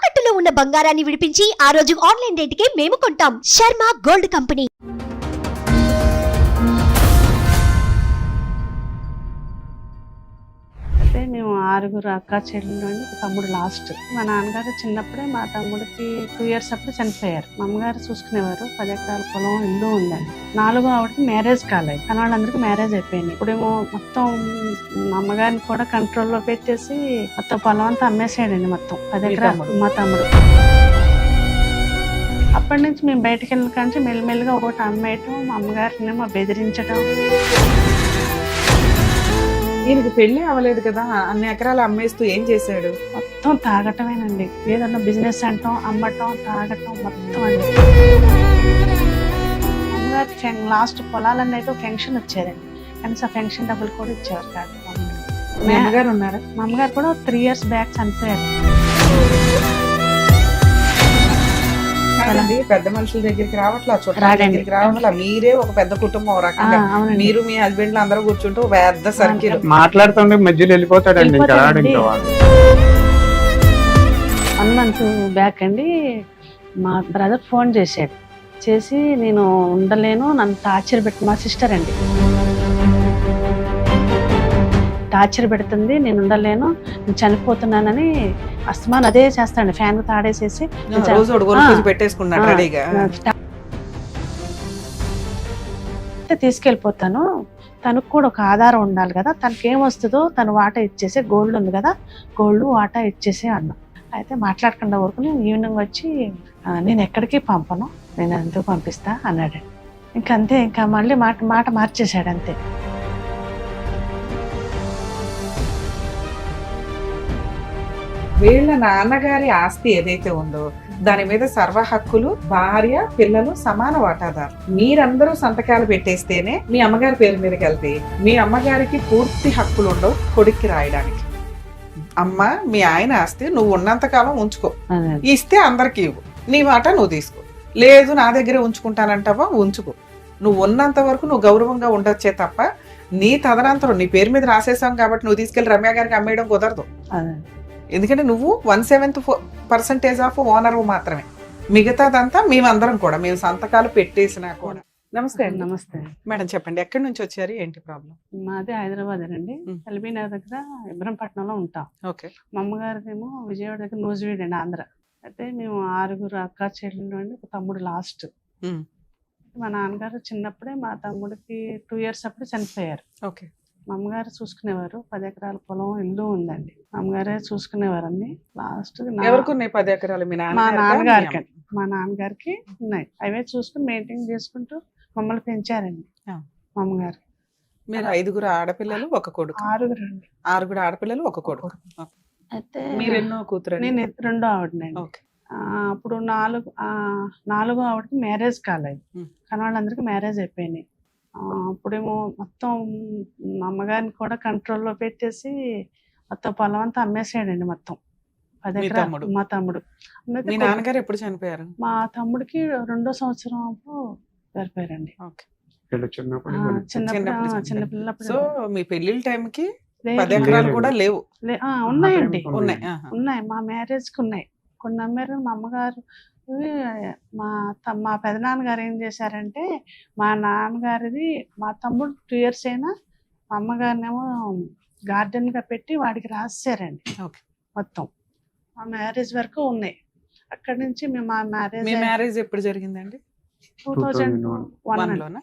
తాకట్టులో ఉన్న బంగారాన్ని విడిపించి ఆ రోజు ఆన్లైన్ రేటుకే మేము కొంటాం. Sharma gold company. అయితే మేము 6 అక్క చెల్లెళ్ళు అండి, ఒక తమ్ముడు లాస్ట్. మా నాన్నగారు చిన్నప్పుడే మా తమ్ముడికి 2 ఇయర్స్ అప్పుడు చనిపోయారు. మా అమ్మగారు చూసుకునేవారు. 10 ఎకరాల పొలం, ఇల్లు ఉందండి. 4వ ఆవిడకి మ్యారేజ్ కాలేదు, కానీ వాళ్ళందరికీ మ్యారేజ్ అయిపోయింది. ఇప్పుడేమో మొత్తం మా అమ్మగారిని కూడా కంట్రోల్లో పెట్టేసి మొత్తం పొలం అంతా అమ్మేసాడండి. మొత్తం 10 ఎకరాలు మా తమ్ముడు. అప్పటి నుంచి మేము బయటకు వెళ్ళిన కానీ మెల్లిమెల్లిగా ఒకటి అమ్మేయటం, మా అమ్మగారిని బెదిరించడం. ఈయనకి పెళ్లి అవ్వలేదు కదా, అన్ని ఎకరాలు అమ్మేస్తూ ఏం చేశాడు? మొత్తం తాగటమేనండి. ఏదన్నా బిజినెస్ అంటాం, అమ్మటం, తాగటం మొత్తం అండి. అమ్మగారికి లాస్ట్ పొలాలన్నీ అయితే ఫెన్షన్ వచ్చేదండి, కనీసం ఆ ఫెన్షన్ డబ్బులు కూడా ఇచ్చేవారు కాదు. మీ అమ్మగారు ఉన్నారా? మా అమ్మగారు కూడా 3 ఇయర్స్ బ్యాక్ చనిపోయారు. పెద్ద మనుషుల దగ్గరికి రావట్లా, చుట్టాల దగ్గరికి రావట్లా. మీరే ఒక పెద్ద కుటుంబం రకంగా, మీరు మీ హస్బెండ్ లో అందరూ కూర్చుంటూ పెద్ద సర్కిల్ మాట్లాడుతుంటే మధ్యలో వెళ్ళిపోతాడండి. 1 మంత్ బ్యాక్ అండి మా బ్రదర్ ఫోన్ చేశాడు. చేసి నేను ఉండలేను, నన్ను టార్చర్ పెట్టి, మా సిస్టర్ అండి, టార్చర్ పెడుతుంది, నేను ఉండలేను, నేను చనిపోతున్నానని అస్తమాన్ అదే చేస్తాడు. ఫ్యాన్ తాడేసేసి తీసుకెళ్ళిపోతాను, తనకు కూడా ఒక ఆధారం ఉండాలి కదా, తనకి ఏమొస్తుందో తను వాటా ఇచ్చేసే, గోల్డ్ ఉంది కదా, గోల్డ్ వాటా ఇచ్చేసే అన్నా. అయితే మాట్లాడకుండా వరకు ఈవినింగ్ వచ్చి నేను ఎక్కడికి పంపను, నేను ఎందుకు పంపిస్తా అన్నాడు. ఇంకంతే, ఇంకా మళ్ళీ మాట మార్చేశాడు అంతే. వీళ్ళ నాన్నగారి ఆస్తి ఏదైతే ఉందో దాని మీద సర్వ హక్కులు భార్య, పిల్లలు సమాన వాటాదారు. మీరందరూ సంతకాలు పెట్టేస్తేనే మీ అమ్మగారి పేరు మీదకి వెళ్తే మీ అమ్మగారికి పూర్తి హక్కులు ఉండవు కొడుక్కి రాయడానికి. అమ్మ, మీ ఆయన ఆస్తి నువ్వు ఉన్నంత కాలం ఉంచుకో, ఇస్తే అందరికి ఇవ్వు, నీ మాట నువ్వు తీసుకో. లేదు నా దగ్గరే ఉంచుకుంటానంటావా, ఉంచుకో. నువ్వు ఉన్నంత వరకు నువ్వు గౌరవంగా ఉండొచ్చే తప్ప నీ తదనంతరం నీ పేరు మీద రాసేసాం కాబట్టి నువ్వు తీసుకెళ్లి రమ్య గారికి అమ్మేయడం కుదరదు. ఎందుకంటే నువ్వు 1/7% ఆఫ్ ఓనర్ మాత్రమే, మిగతాదంతా మేమందరం కూడా, మేము సంతకాలు పెట్టేసినా కూడా. నమస్తే. నమస్తే మేడం, చెప్పండి, ఎక్కడి నుంచి వచ్చారు, ఏంటి ప్రాబ్లం? మాది హైదరాబాద్ అండి, ఎల్బీ నగర్ దగ్గర ఇబ్రహంపట్నంలో ఉంటాం. ఓకే. మా అమ్మగారిదేమో విజయవాడ దగ్గర నూజివీడు అండి, ఆంధ్ర. అయితే మేము 6 అక్క చెల్లెళ్ళు అండి, ఒక తమ్ముడు లాస్ట్. మా నాన్నగారు చిన్నప్పుడే మా తమ్ముడికి 2 ఇయర్స్ అప్పుడు చనిపోయారు. ఓకే. మా అమ్మగారు చూసుకునేవారు. 10 ఎకరాల పొలం, ఇల్లు ఉందండి. మా అమ్మగారే చూసుకునేవారు అన్ని. లాస్ట్ ఎవరికి ఉన్నాయి 10 ఎకరాలు? మా నాన్నగారికి. మా నాన్నగారికి ఉన్నాయి. అవే చూసుకుని మెయింటైన్ చేసుకుంటూ మమ్మల్ని పెంచారండి మా అమ్మగారు. మీరు 5 ఆడపిల్లలు, ఒక కొడుకు? 6 అండి. 6 ఆడపిల్లలు, ఒక కొడుకు. అయితే మీరు ఎన్నో కూతురు? నేను 2వ ఆవిడనండి. అప్పుడు 4వ ఆవిడకి మ్యారేజ్ కాలేదు, కానీ వాళ్ళందరికీ మ్యారేజ్ అయిపోయినాయి. అప్పుడేమో మొత్తం మా అమ్మగారిని కూడా కంట్రోల్లో పెట్టేసి మొత్తం పొలం అంతా అమ్మేసాడండి. మొత్తం 10 ఎకరాలు మా తమ్ముడు. మీ నాన్నగారు ఎప్పుడు చనిపోయారు? మా తమ్ముడికి 2వ సంవత్సరం అప్పుడు చనిపోయారండి. చిన్నపిల్లప్పుడు. సో మీ పెళ్లిళ్ళ టైంకి 10 ఎకరాలు కూడా లేవు? ఉన్నాయండి, ఉన్నాయి. మా మ్యారేజ్ కి ఉన్నాయి, కొన్ని అమ్మారు. మా అమ్మగారు మా పెదనాన్నగారు ఏం చేశారంటే, మా నాన్నగారిది, మా తమ్ముడు 2 ఇయర్స్ అయినా మా అమ్మగారినేమో గార్డెన్ గా పెట్టి వాడికి రాశారండి. మొత్తం మా మ్యారేజ్ వరకు ఉన్నాయి. అక్కడి నుంచి మేము మా మ్యారేజ్ ఎప్పుడు జరిగిందండి? 2001.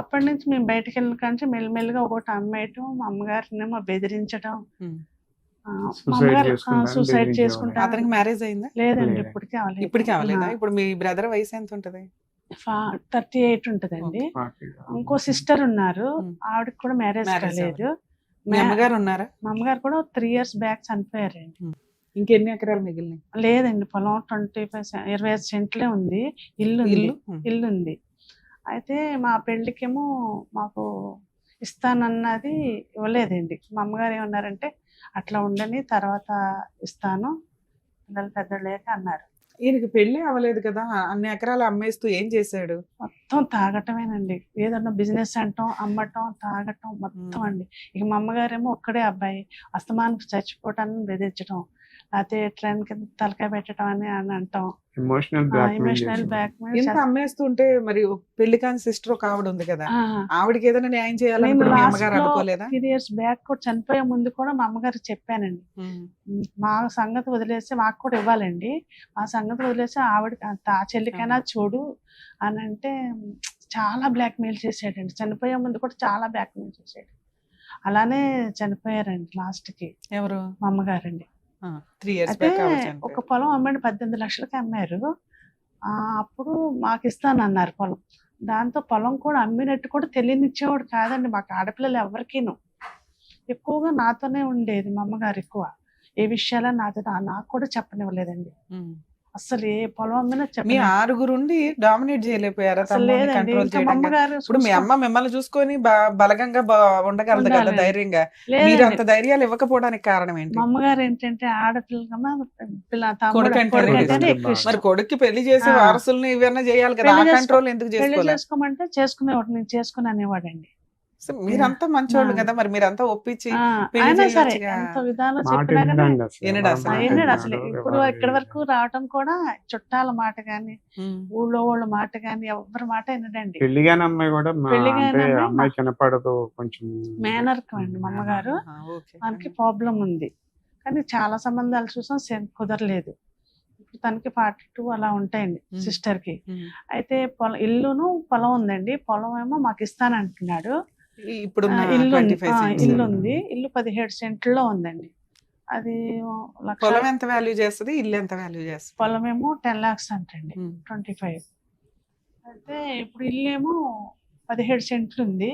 అప్పటి నుంచి మేము బయటకు వెళ్ళిన కానీ మెల్లిమెల్లిగా ఒకటి అమ్మేయటం, మా అమ్మగారినేమో బెదిరించడం. సూసైడ్ చేసుకుంటా. అతనికి మ్యారేజ్ అయిందా? లేదండి, ఇప్పటికే అవ్వలేదా? ఇప్పుడు మీ బ్రదర్ వయసు ఎంత ఉంటది? 38 ఉంటదండి. ఇంకో సిస్టర్ ఉన్నారు, ఆవిడకి కూడా మ్యారేజ్ కాలేదు. మీ అమ్మగారు ఉన్నారా? మా అమ్మగారు కూడా 3 ఇయర్స్ బ్యాక్ చనిపోయారండి. ఇంకెన్ని ఎకరాలు మిగిలినాయి? లేదండి, పొలం 25 సెంట్లే ఉంది. ఇల్లు ఉంది. అయితే మా పెళ్లికేమో మాకు ఇస్తానన్నది ఇవ్వలేదండి. మా అమ్మగారు ఏమన్నారంటే, అట్లా ఉండని, తర్వాత ఇస్తాను, పిల్లలు పెద్దలు లేక అన్నారు. ఈయనకి పెళ్లి అవ్వలేదు కదా, అన్ని ఎకరాలు అమ్మేస్తూ ఏం చేశాడు? మొత్తం తాగటమేనండి. ఏదన్నా బిజినెస్ అంటాం, అమ్మటం, తాగటం మొత్తం అండి. ఇక మా అమ్మగారేమో ఒక్కడే అబ్బాయి, అస్తమానికి చచ్చిపోవటాన్ని బెదిరించడం. లేకపోతే ట్రైన్ కింద తలకాయ పెట్టడం అని అంటాం. ఎమోషనల్ ఎమోషనల్ బ్లాక్ ఇంత అమ్మేస్తుంటే మరి పెళ్లి కాని సిస్టర్ ఒక ఆవిడ ఉంది కదా, ఆవిడకి ఏదైనా న్యాయం చేయాలని కూడా మీ అమ్మగారు అనుకోలేదా? 3 years బ్యాక్ కూడా చనిపోయే ముందు కూడా మా అమ్మగారికి చెప్పానండి, మా సంగతి వదిలేసి మాకు కూడా ఇవ్వాలండి, మా సంగతి వదిలేసి ఆవిడ ఆ చెల్లికైనా చూడు అని అంటే చాలా బ్లాక్ మెయిల్ చేసాడండి. చనిపోయే ముందు కూడా చాలా బ్లాక్ మెయిల్ చేసాడు. అలానే చనిపోయారండి లాస్ట్ కి. ఎవరు? మా అమ్మగారండి. 3 years అయితే బ్యాక్ ఒక పొలం అమ్మండి 18 లక్షలకి అమ్మారు. అప్పుడు మాకు ఇస్తానన్నారు పొలం. దాంతో పొలం కూడా అమ్మినట్టు కూడా తెలియనిచ్చేవాడు కాదండి మాకు, ఆడపిల్లలు ఎవరికీను. ఎక్కువగా నాతోనే ఉండేది మా అమ్మగారు, ఎక్కువ ఏ విషయాలు నాకు కూడా చెప్పనివ్వలేదండి. అసలు ఏ పొలం అమ్మినా మీ 6 డామినేట్ చేయలేకపోయారా? లేదండి. మా అమ్మగారు ఇప్పుడు మీ అమ్మ మిమ్మల్ని చూసుకొని బలగంగా ఉండగలదు కదా ధైర్యంగా, మీరు అంత ధైర్యాలు ఇవ్వకపోవడానికి కారణం ఏంటి? మా అమ్మగారు ఏంటంటే ఆడపిల్ల కన్నా మరి కొడుక్కి పెళ్లి చేసి వారసుల్ని ఇవన్నీ చేయాలి కదా, ఆ కంట్రోల్ ఎందుకు చేసుకోమంటే చేసుకునేవాడు, నేను చేసుకుని అనేవాడండి. మీరంతా మంచోళ్ళు కదా, మరి మీరంతా ఒప్పించి అయినా సరే ఎంత విధానం చెప్పినా అసలు ఇప్పుడు ఇక్కడి వరకు రావటం కూడా చుట్టాల మాట గాని ఊళ్ళో వాళ్ళ మాట గాని ఎవరి మాట వినడండి. పెళ్లిగాని అమ్మాయి కూడా అమ్మాయి కనపడదు, కొంచెం మేనర్కం అండి మా అమ్మగారు. మనకి ప్రాబ్లం ఉంది కానీ చాలా సంబంధాలు చూసాం కుదరలేదు. ఇప్పుడు తనకి 42 అలా ఉంటాయండి సిస్టర్ కి. అయితే ఇల్లును పొలం ఉందండి, పొలం ఏమో మాకు ఇస్తానంటున్నాడు. ఇప్పుడు ఇల్లు ఉంది, ఇల్లు 17 సెంట్లో ఉందండి. అది పొలం ఎంత వాల్యూ చేస్తుంది, ఇల్లు ఎంత వాల్యూ చేస్తుంది? పొలం ఏమో 10 lakhs అంటండి, 25. అయితే ఇప్పుడు ఇల్లు ఏమో 17 సెంట్లు ఉంది,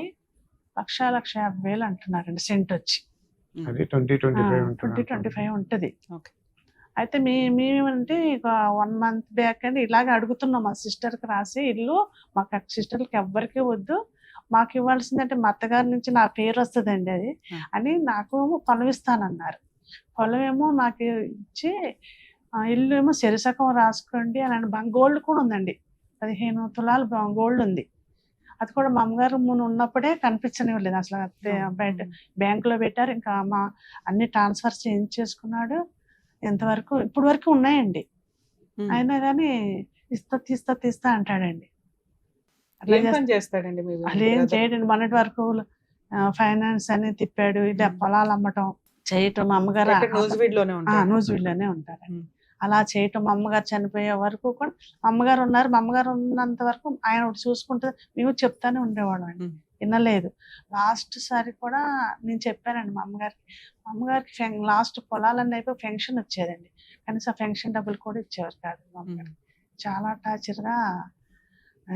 1,50,000 అంటున్నారండి సెంట్ వచ్చి. 20-25 ఉంటది. అయితే మేమేమంటే ఇక 1 month బ్యాక్ అండి ఇలాగ అడుగుతున్నాం మా సిస్టర్కి రాసి, ఇల్లు మాకు సిస్టర్కి ఎవ్వరికి వద్దు, మాకు ఇవ్వాల్సిందంటే మా అత్తగారి నుంచి నా పేరు వస్తుందండి అది అని నాకు పొలం ఇస్తానన్నారు. పొలం ఏమో నాకు ఇచ్చి ఇల్లు ఏమో శరిసకం రాసుకోండి అని గోల్డ్ కూడా ఉందండి, 15 తులాలు గోల్డ్ ఉంది. అది కూడా మా అమ్మగారు ఉన్నప్పుడే కనిపించనివ్వలేదు అసలు, బయట బ్యాంకులో పెట్టారు. ఇంకా మా అన్ని ట్రాన్స్ఫర్ చేసుకున్నాడు. ఎంతవరకు ఇప్పుడు వరకు ఉన్నాయండి, అయినా కానీ తీస్తా అంటాడండి. చేస్తాడండి అదేం చేయడండి. మొన్నటి వరకు ఫైనాన్స్ అని తిప్పాడు, ఇది పొలాలు అమ్మటం చేయటం. మా అమ్మగారు న్యూజిలాండ్ లోనే ఉంటారండి. అలా చేయటం మా అమ్మగారు చనిపోయే వరకు కూడా మా అమ్మగారు ఉన్నారు. మా అమ్మగారు ఉన్నంత వరకు ఆయన ఒకటి చూసుకుంటే మేము చెప్తానే ఉండేవాళ్ళం అండి, వినలేదు. లాస్ట్ సారి కూడా నేను చెప్పానండి మా అమ్మగారికి లాస్ట్ పొలాలన్నీ అయిపోయి ఫెన్షన్ వచ్చేదండి, కనీసం ఫెన్షన్ డబ్బులు కూడా ఇచ్చేవారు కాదు. మా అమ్మగారు చాలా టార్చర్గా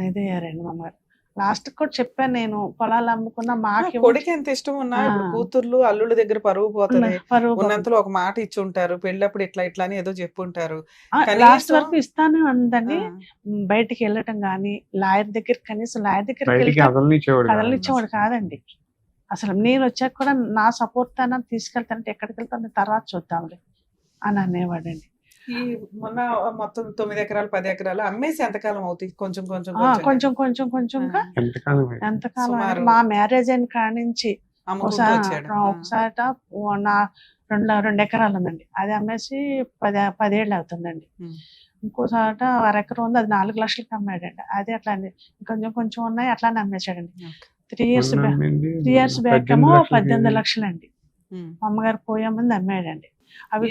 ఇదయ్యారండి మా అమ్మగారు. లాస్ట్ కూడా చెప్పాను నేను, పొలాలు అమ్ముకున్నా మాకు కొడుకు ఎంత ఇష్టం ఉన్నా ఇప్పుడు కూతుర్లు అల్లుళ్ళ దగ్గర పరువు పోతుంది, ఉన్నంతలో ఒక మాట ఇచ్చి ఉంటారు, పెళ్ళప్పుడు ఇట్లా ఇట్లా అని ఏదో చెప్పుంటారు. లాస్ట్ వరకు ఇస్తానే ఉందండి, బయటికి వెళ్ళటం గానీ లాయర్ దగ్గర, కనీసం లాయర్ దగ్గరికి కదలనిచ్చేవాడు కాదండి అసలు. నేను వచ్చాక కూడా నా సపోర్ట్ తో తీసుకెళ్తానంటే ఎక్కడికి వెళ్తాను తర్వాత చూద్దాంలే అని అనేవాడండి. ఈ మొన్న మొత్తం 9 ఎకరాలు 10 ఎకరాలు అమ్మేసి ఎంతకాలం అవుతుంది? కొంచెంగా ఎంతకాలం మా మ్యారేజ్ అయిన కాడి నుంచి ఒకసారి 2 ఎకరాలు ఉందండి, అది అమ్మేసి 10 ఏళ్ళు అవుతుందండి. ఇంకోసాట 1 ఎకరం ఉంది, అది 4 లక్షలకి అమ్మాడండి. అది అట్లా కొంచెం ఉన్నాయి అట్లానే అమ్మేశాడండి. 3 years బ్యాక్ ఏమో 18 లక్షలండి మా అమ్మగారు పోయే ముందు అమ్మాడండి. అవి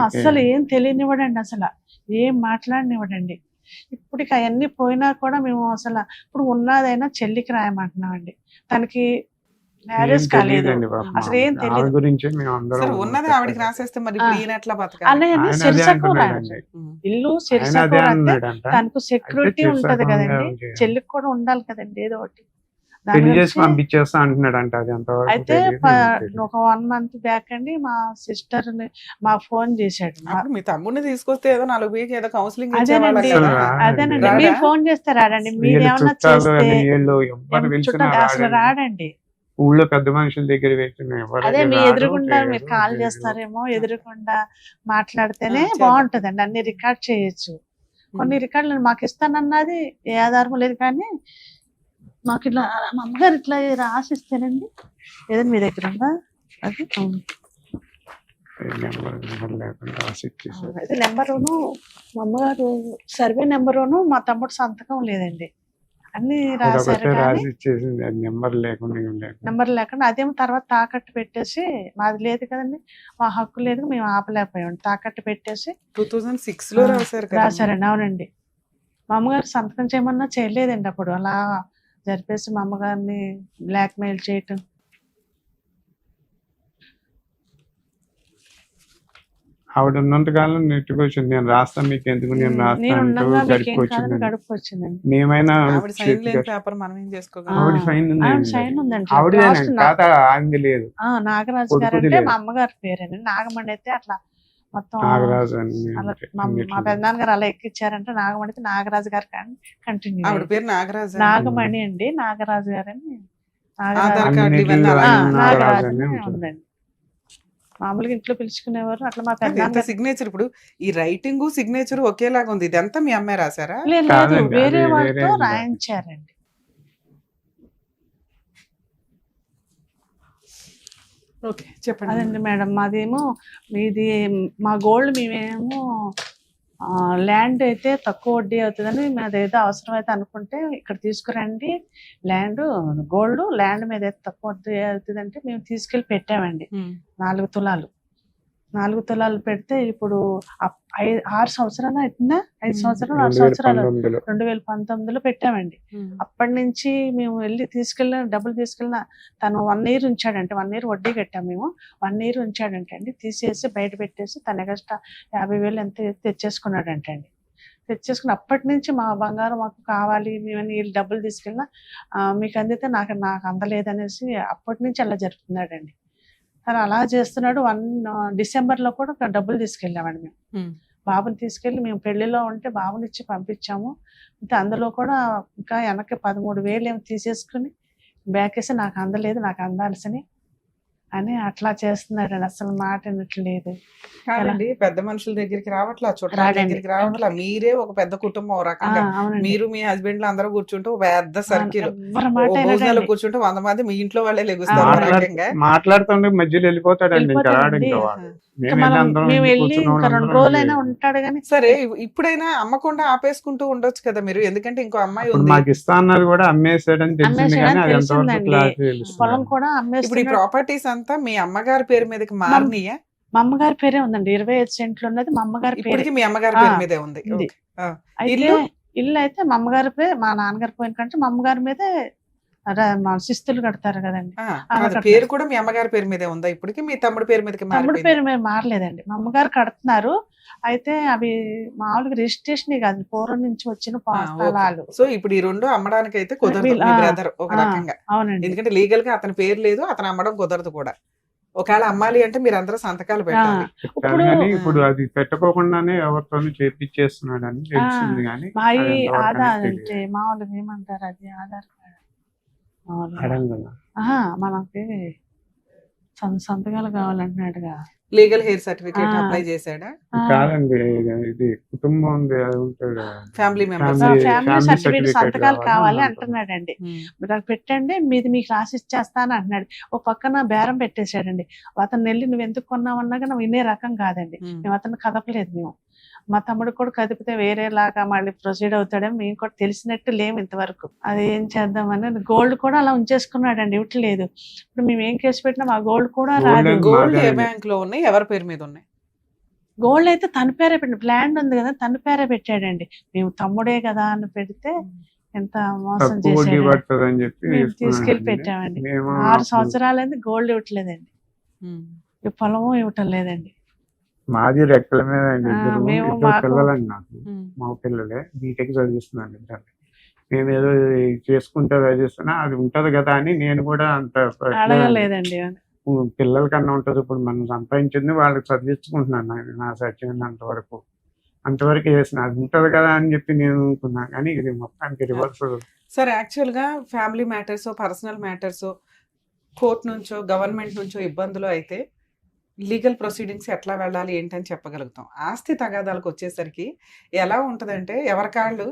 అస్సలు ఏం తెలియనివ్వడండి, అసలు ఏం మాట్లాడనివ్వడండి. ఇప్పటికి అవన్నీ పోయినా కూడా మేము అసలు ఇప్పుడు ఉన్నదైనా చెల్లికి రాయమంటున్నామండి, తనకి మ్యారేజ్ కాలేదు, అసలు ఏం తెలియదు. అన్నయ్య శరిసకం రాయండి, ఇల్లు శరిసకం రాస్తే తనకు సెక్యూరిటీ ఉంటది కదండి, చెల్లికి కూడా ఉండాలి కదండి ఏదో ఒకటి. అయితే ఒక 1 month బ్యాక్ అండి మా సిస్టర్ మా ఫోన్ చేశాడు, మీ తమ్ముడిని తీసుకొస్తే ఏదో 4 వీక్ ఏదో కౌన్సిలింగ్ అదేనండి. మీరు ఫోన్ చేస్తే రాడండి, మీరు ఏమన్నా చేస్తే అసలు రాడండి. ఊళ్ళో పెద్ద మనుషుల దగ్గర అదే మీ ఎదురుకుండా మీరు కాల్ చేస్తారేమో, ఎదురుకుండా మాట్లాడితేనే బాగుంటదండి, అన్ని రికార్డ్ చేయొచ్చు. కొన్ని రికార్డులు మాకు ఇస్తానన్నది ఏ ఆధారం లేదు, కానీ మాకు ఇట్లా మా అమ్మగారు ఇట్లా రాసిస్తేనండి. ఏదైనా మీ దగ్గర ఉందా? అది నెంబర్ లేకుండా రాసి ఇచ్చేసారు. అయితే నెంబరును మా అమ్మగారు సర్వే నెంబరును మా తమ్ముడు సంతకం లేదండి. అన్ని రాశారు అదొకటే కానీ రాసి ఇచ్చేసింది, అది నెంబర్ లేకుండా ఏం లేకుండా. నెంబర్ లేకుండా అదేమో తర్వాత తాకట్టు పెట్టేసి మాది లేదు కదండి, మా హక్కు లేదు, మేము ఆపలేకపోయాం. తాకట్టు పెట్టేసి 2006 లో రాశారు కదా రాశారండి. అవునండి. మా అమ్మగారు సంతకం చేయమన్నా చేయలేదండి. అప్పుడు అలా జరిపేసి మా అమ్మగారిని బ్లాక్ మెయిల్ చేయటం. ఆవిడ ఉన్నంత కాలం నెట్టుకు వచ్చింది, నేను రాస్తాను మీకు ఎందుకు, నేను నేను రాస్తాను ఉండగా మీకేం కాదని గడిపొచ్చింది. గడుపుకొచ్చిందండి. మేమైనా ఆవిడ సైన్ లేని పేపర్ మనం ఏం చేసుకోగలం? ఆవిడ సైన్ ఆవిడ సైన్ ఉందండి. ఆవిడేనండి, లాస్ట్ తాత ఆంది లేదు. నాగరాజు కొడుకుది గారు అంటే లేదు. మా అమ్మగారి పేరేనండి. నాగమణి అయితే అట్లా మొత్తం నాగరాజు అని అలా అంటే మా అన్నిట్లో. పెద్దనాన్నగారు అలా ఎక్కిచ్చారంటే నాగమణి అయితే నాగరాజు గారు కానీ కంటిన్యూ ఆవిడ పేరు నాగరాజు. నాగమణి అండి, నాగరాజు గారని ఆధార్ కార్డు అన్నిట్లో ఇవన్నీ అలాగే ఆయన ఉన్నాయి. నాగరాజు నాగరాజు అనే అని ఉంటుంది. ఉందండి. మామూలుగా ఇంట్లో పిలుచుకునేవారు. అట్లా మా ఎంత పెద్దనాన్నగారు సిగ్నేచర్ ఇప్పుడు ఈ రైటింగ్ సిగ్నేచర్ ఒకేలాగా ఉంది. ఇదంతా మీ అమ్మాయి రాశారా? లేదు కాదండి, వేరే అది వాళ్ళతో వేరే ఉంది. రాయించారండి. ఓకే చెప్పండి. అదండి మేడం, మాదేమో మీది మా గోల్డ్ మేమేమో ల్యాండ్ అయితే తక్కువ వడ్డీ అవుతుందని మాదేదో అవసరం అయితే అనుకుంటే ఇక్కడ తీసుకురండి ల్యాండ్, గోల్డ్ ల్యాండ్ మీద అయితే తక్కువ వడ్డీ అవుతుందంటే మేము తీసుకెళ్ళి పెట్టామండి. 4 తులాలు 4 తులాలు పెడితే ఇప్పుడు 6 సంవత్సరాలు అవుతుందా, 5 సంవత్సరాలు 6 సంవత్సరాలు 2019లో 2019లో పెట్టామండి. అప్పటి నుంచి మేము వెళ్ళి డబ్బులు తీసుకెళ్ళిన తను 1 ఇయర్ ఉంచాడంటే, 1 ఇయర్ వడ్డీ కట్టాము మేము. 1 ఇయర్ ఉంచాడంటే అండి, తీసేసి బయట పెట్టేసి తన ఎక్స్ట్రా 50,000 ఎంత తెచ్చేసుకున్నాడంటే అండి. తెచ్చేసుకుని అప్పటి నుంచి మా బంగారం మాకు కావాలి, మేము వీళ్ళు డబ్బులు తీసుకెళ్ళినా మీకు అందితే నాకు అందలేదనేసి అప్పటి నుంచి అలా జరుపుతున్నాడండి. తను అలా చేస్తున్నాడు. డిసెంబర్లో కూడా డబ్బులు తీసుకెళ్ళామండి మేము. బాబుని తీసుకెళ్ళి మేము పెళ్లిలో ఉంటే బాబుని ఇచ్చి పంపించాము. అంటే అందులో కూడా ఇంకా వెనక్కి 13,000 ఏమో తీసేసుకుని బ్యాక్ వేసి నాకు అందలేదు, నాకు అందాల్సిని అని అట్లా చేస్తున్నాడండి. అసలు మాట వినట్లేదు. కాదండి, పెద్ద మనుషుల దగ్గరికి రావట్లా, చుట్టాల రాడండి. దగ్గరికి రావట్లా. మీరే ఒక పెద్ద కుటుంబం ఓ రకంగా. అవునండి. మీరు మీ హస్బెండ్ అందరూ కూర్చుంటూ ఒక పెద్ద సర్కిల్ ఎవ్వరి మాట భోజనాలు వినడండి. కూర్చుంటూ 100 మంది మీ ఇంట్లో వాళ్ళే లెగుస్తారు ఓ రకంగా. మాట్లాడుతుండే మధ్యలో వెళ్ళిపోతాడండి, ఇంకా రాడు. వెళ్ళిపోతాడండి. ఇంకా వాడు ఇంకా మేము వెళ్ళి అందరం మేము వెళ్ళి కూర్చున్న ఇంకా 2 వాళ్ళందరం రోజులైనా ఉంటాడు కానీ సరే, ఇప్పుడైనా అమ్మకుండా ఆపేసుకుంటూ ఉండొచ్చు కదా మీరు, ఎందుకంటే ఇంకో అమ్మాయి ఇప్పుడు ఉంది. మాకు ఇస్తా అన్నది కూడా అమ్మేసాడని తెలిసింది, అమ్మేసాడని కానీ అది ఎంతవరకు తెలిసిందండి. క్లారిటీ పొలం తెలుస్తుంది. కూడా ఇప్పుడు ఈ అమ్మేస్తున్నాడు. ప్రాపర్టీస్ అంతా మీ అమ్మగారి పేరు మీదకి మారినాయా? మా అమ్మగారి పేరే ఉందండి. 25 సెంట్లు ఉన్నది మా అమ్మగారి పేరు. ఇప్పటికి మీ అమ్మగారి పేరు మీదే ఉంది. ఉంది. ఓకే. ఆ. అయితే ఇల్లు? ఇల్లు అయితే మా అమ్మగారి పేరు, మా నాన్నగారి పోయిన కంటే మా అమ్మగారి మీదే మా శిస్తులు కడతారు కదండి. ఆ, అలా కాదు, కట్టారు. పేరు కూడా మీ అమ్మగారి పేరు మీదే ఉందా ఇప్పటికి? మీ తమ్ముడి పేరు మీదకి తమ్ముడి మారిపోయిందా? పేరు మీద మారలేదండి. మా అమ్మగారు కడుతున్నారు. అయితే అవి మామూలుగా రిజిస్ట్రేషన్ కాదు, పూర్వం నుంచి వచ్చిన స్థలాలు. సో ఇప్పుడు ఈ 2 అమ్మడానికి అయితే కుదరదు మీ బ్రదర్ ఒక రకంగా. అవునండి. ఎందుకంటే లీగల్ గా అతని పేరు లేదు, అతను అమ్మడం కుదరదు కూడా. ఒకవేళ అమ్మాలి అంటే మీరు అందరూ సంతకాలు పెట్టాలి. ఇప్పుడు కానీ ఇప్పుడు అది పెట్టుకోకుండానే ఎవరితోనూ చేపించేస్తున్నాడు అని తెలిసింది, కానీ మా అది ఎంతవరకు ఆధార్ అనేది అంటే మామూలుగా ఏమంటారు, అది ఆధార్ కార్డు మామూలుగా. అడగదా? మనకి సంతకాలు కావాలంటున్నాడుగా. లీగల్ హెయిర్ సర్టిఫికేట్ ఆ. అప్లై చేశాడా? కాదండి, ఇది కుటుంబం ఉంది, అది ఉంటుంది కదా. Family members. Family- family family certificate certificate సంతకాలు కావాలి కావాలి అంటున్నాడు. అంటున్నాడండి. మీరు నాకు పెట్టండి, మీది మీకు రాసి ఇచ్చేస్తాను అంటున్నాడు. ఓ పక్కన బేరం పెట్టేశాడండి. అతను వెళ్ళి నువ్వు ఎందుకు కొన్నావు అన్నాగా నువ్వు వినే రకం కాదండి. మేము అతను కదపలేదు. మేము మా తమ్ముడు కూడా కదిపితే వేరేలాగా మళ్ళీ ప్రొసీడ్ అవుతాడని మేము కూడా తెలిసినట్టు లేము ఇంతవరకు. అది ఏం చేద్దామని గోల్డ్ కూడా అలా ఉంచేసుకున్నాడండి, ఇవ్వట్లేదు. ఇప్పుడు మేము ఏం కేసు పెట్టినా మా గోల్డ్ కూడా రాదు. గోల్డ్ ఏ మాదే. బ్యాంక్ లో ఉన్నాయి, ఎవరి పేరు మీద ఉన్నాయి? గోల్డ్ అయితే తన పేరే పెట్టండి, ల్యాండ్ ఉంది కదా తన పేరే పెట్టాడండి. మేము తమ్ముడే కదా అని పెడితే ఎంత మోసం తక్కువ వడ్డీ చేశాడు. పడుతుంది అని చెప్పి మేము తీసుకెళ్లి తీసుకున్నాడండి. పెట్టామండి. మేము 6 సంవత్సరాలైంది గోల్డ్ ఇవ్వట్లేదండి, ఈ పొలము ఇవ్వటం లేదండి. మాది రెక్కల మీద అండి. మేము ఇద్దరు మాకు- పిల్లలండి నాకు, మా పిల్లలే బీటెక్ చదివిస్తున్నాను ఇద్దరు. మేము ఏదో చేసుకుంటే చదివిస్తున్నా, అది ఉంటది కదా అని నేను కూడా అంత అడగలేదండి. పిల్లల కన్నా ఉంటది. ఇప్పుడు మనం సంపాదించింది వాళ్ళకి చదివించుకుంటున్నాను నా సత్యమైనంత వరకు, అంతవరకు చేసిన అది ఉంటది కదా అని చెప్పి నేను అనుకున్నా. కానీ ఇది మొత్తానికి రివర్స్. సరే, యాక్చువల్ గా family matters, personal matters, court నుంచో గవర్నమెంట్ నుంచో ఇబ్బందులు అయితే లీగల్ ప్రొసీడింగ్స్ ఎట్లా వెళ్ళాలి ఏంటని చెప్పగలుగుతాం. ఆస్తి తగాదాలకు వచ్చేసరికి ఎలా ఉంటుందంటే ఎవరికాళ్ళు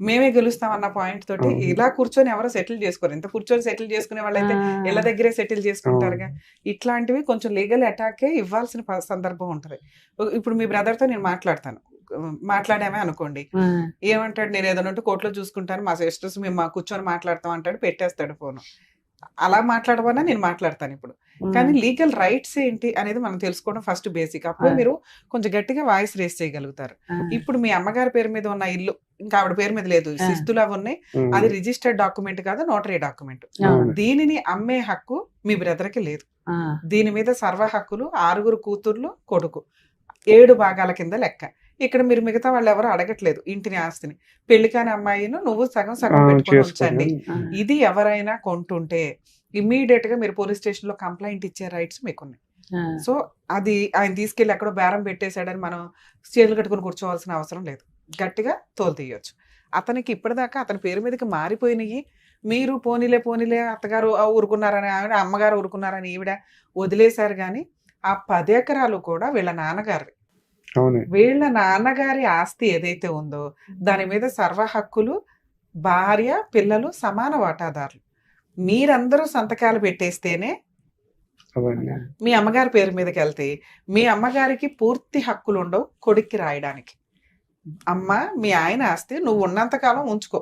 మేమే గెలుస్తాం అన్న పాయింట్ తోటి అవును. ఇలా కూర్చొని ఎవరో సెటిల్ చేసుకోరు. ఇంత కూర్చొని సెటిల్ చేసుకునే వాళ్ళైతే ఇళ్ళ దగ్గరే సెటిల్ చేసుకుంటారుగా. ఇట్లాంటివి కొంచెం లీగల్ అటాకే ఇవ్వాల్సిన సందర్భం ఉంటది. ఇప్పుడు మీ బ్రదర్ తో నేను మాట్లాడామే అనుకోండి, ఏమంటాడు, నేను ఏదైనా ఉంటే కోర్టులో చూసుకుంటాను, మా సిస్టర్స్ మేము కూర్చొని మాట్లాడతాం అంటాడు, పెట్టేస్తాడు ఫోన్. అలా మాట్లాడమన్నా నేను మాట్లాడతాను ఇప్పుడు. కానీ లీగల్ రైట్స్ ఏంటి అనేది మనం తెలుసుకోవడం ఫస్ట్ బేసిక్. అప్పుడు మీరు కొంచెం గట్టిగా వాయిస్ రేస్ చేయగలుగుతారు. ఇప్పుడు మీ అమ్మగారి పేరు మీద ఉన్న ఇల్లు ఇంకా ఆవిడ పేరు మీద లేదు, శిస్తులు అవి ఉన్నాయి, అది రిజిస్టర్డ్ డాక్యుమెంట్ కాదు, నోటరీ డాక్యుమెంట్. దీనిని అమ్మే హక్కు మీ బ్రదర్ కి లేదు. దీని మీద సర్వ హక్కులు 6 కూతుర్లు కొడుకు 7 భాగాల కింద లెక్క. ఇక్కడ మీరు మిగతా వాళ్ళు ఎవరు అడగట్లేదు ఇంటిని, ఆస్తిని. పెళ్లి కాని అమ్మాయిను నువ్వు సగం పెట్టుకొని ఉంచండి. ఇది ఎవరైనా కొంటుంటే ఇమ్మీడియట్ గా మీరు పోలీస్ స్టేషన్ లో కంప్లైంట్ ఇచ్చే రైట్స్ మీకున్నాయి. సో అది ఆయన తీసుకెళ్లి ఎక్కడో బేరం పెట్టేశాడని మనం చేతులు కట్టుకుని కూర్చోవాల్సిన అవసరం లేదు. గట్టిగా తోలు తీయొచ్చు. అతనికి ఇప్పటిదాకా అతని పేరు మీదకి మారిపోయినాయి. మీరు పోనీలే అత్తగారు ఊరుకున్నారని ఆవిడ, అమ్మగారు ఊరుకున్నారని ఈవిడ వదిలేశారు. కానీ ఆ 10 ఎకరాలు కూడా వీళ్ళ నాన్నగారి ఆస్తి ఏదైతే ఉందో దాని మీద సర్వ హక్కులు భార్య పిల్లలు సమాన వాటాదారులు. మీరందరూ సంతకాలు పెట్టేస్తేనే మీ అమ్మగారి పేరు మీదకి వెళ్తే మీ అమ్మగారికి పూర్తి హక్కులు ఉండవు కొడుక్కి రాయడానికి. అమ్మ మీ ఆయన ఆస్తి నువ్వు ఉన్నంతకాలం ఉంచుకో,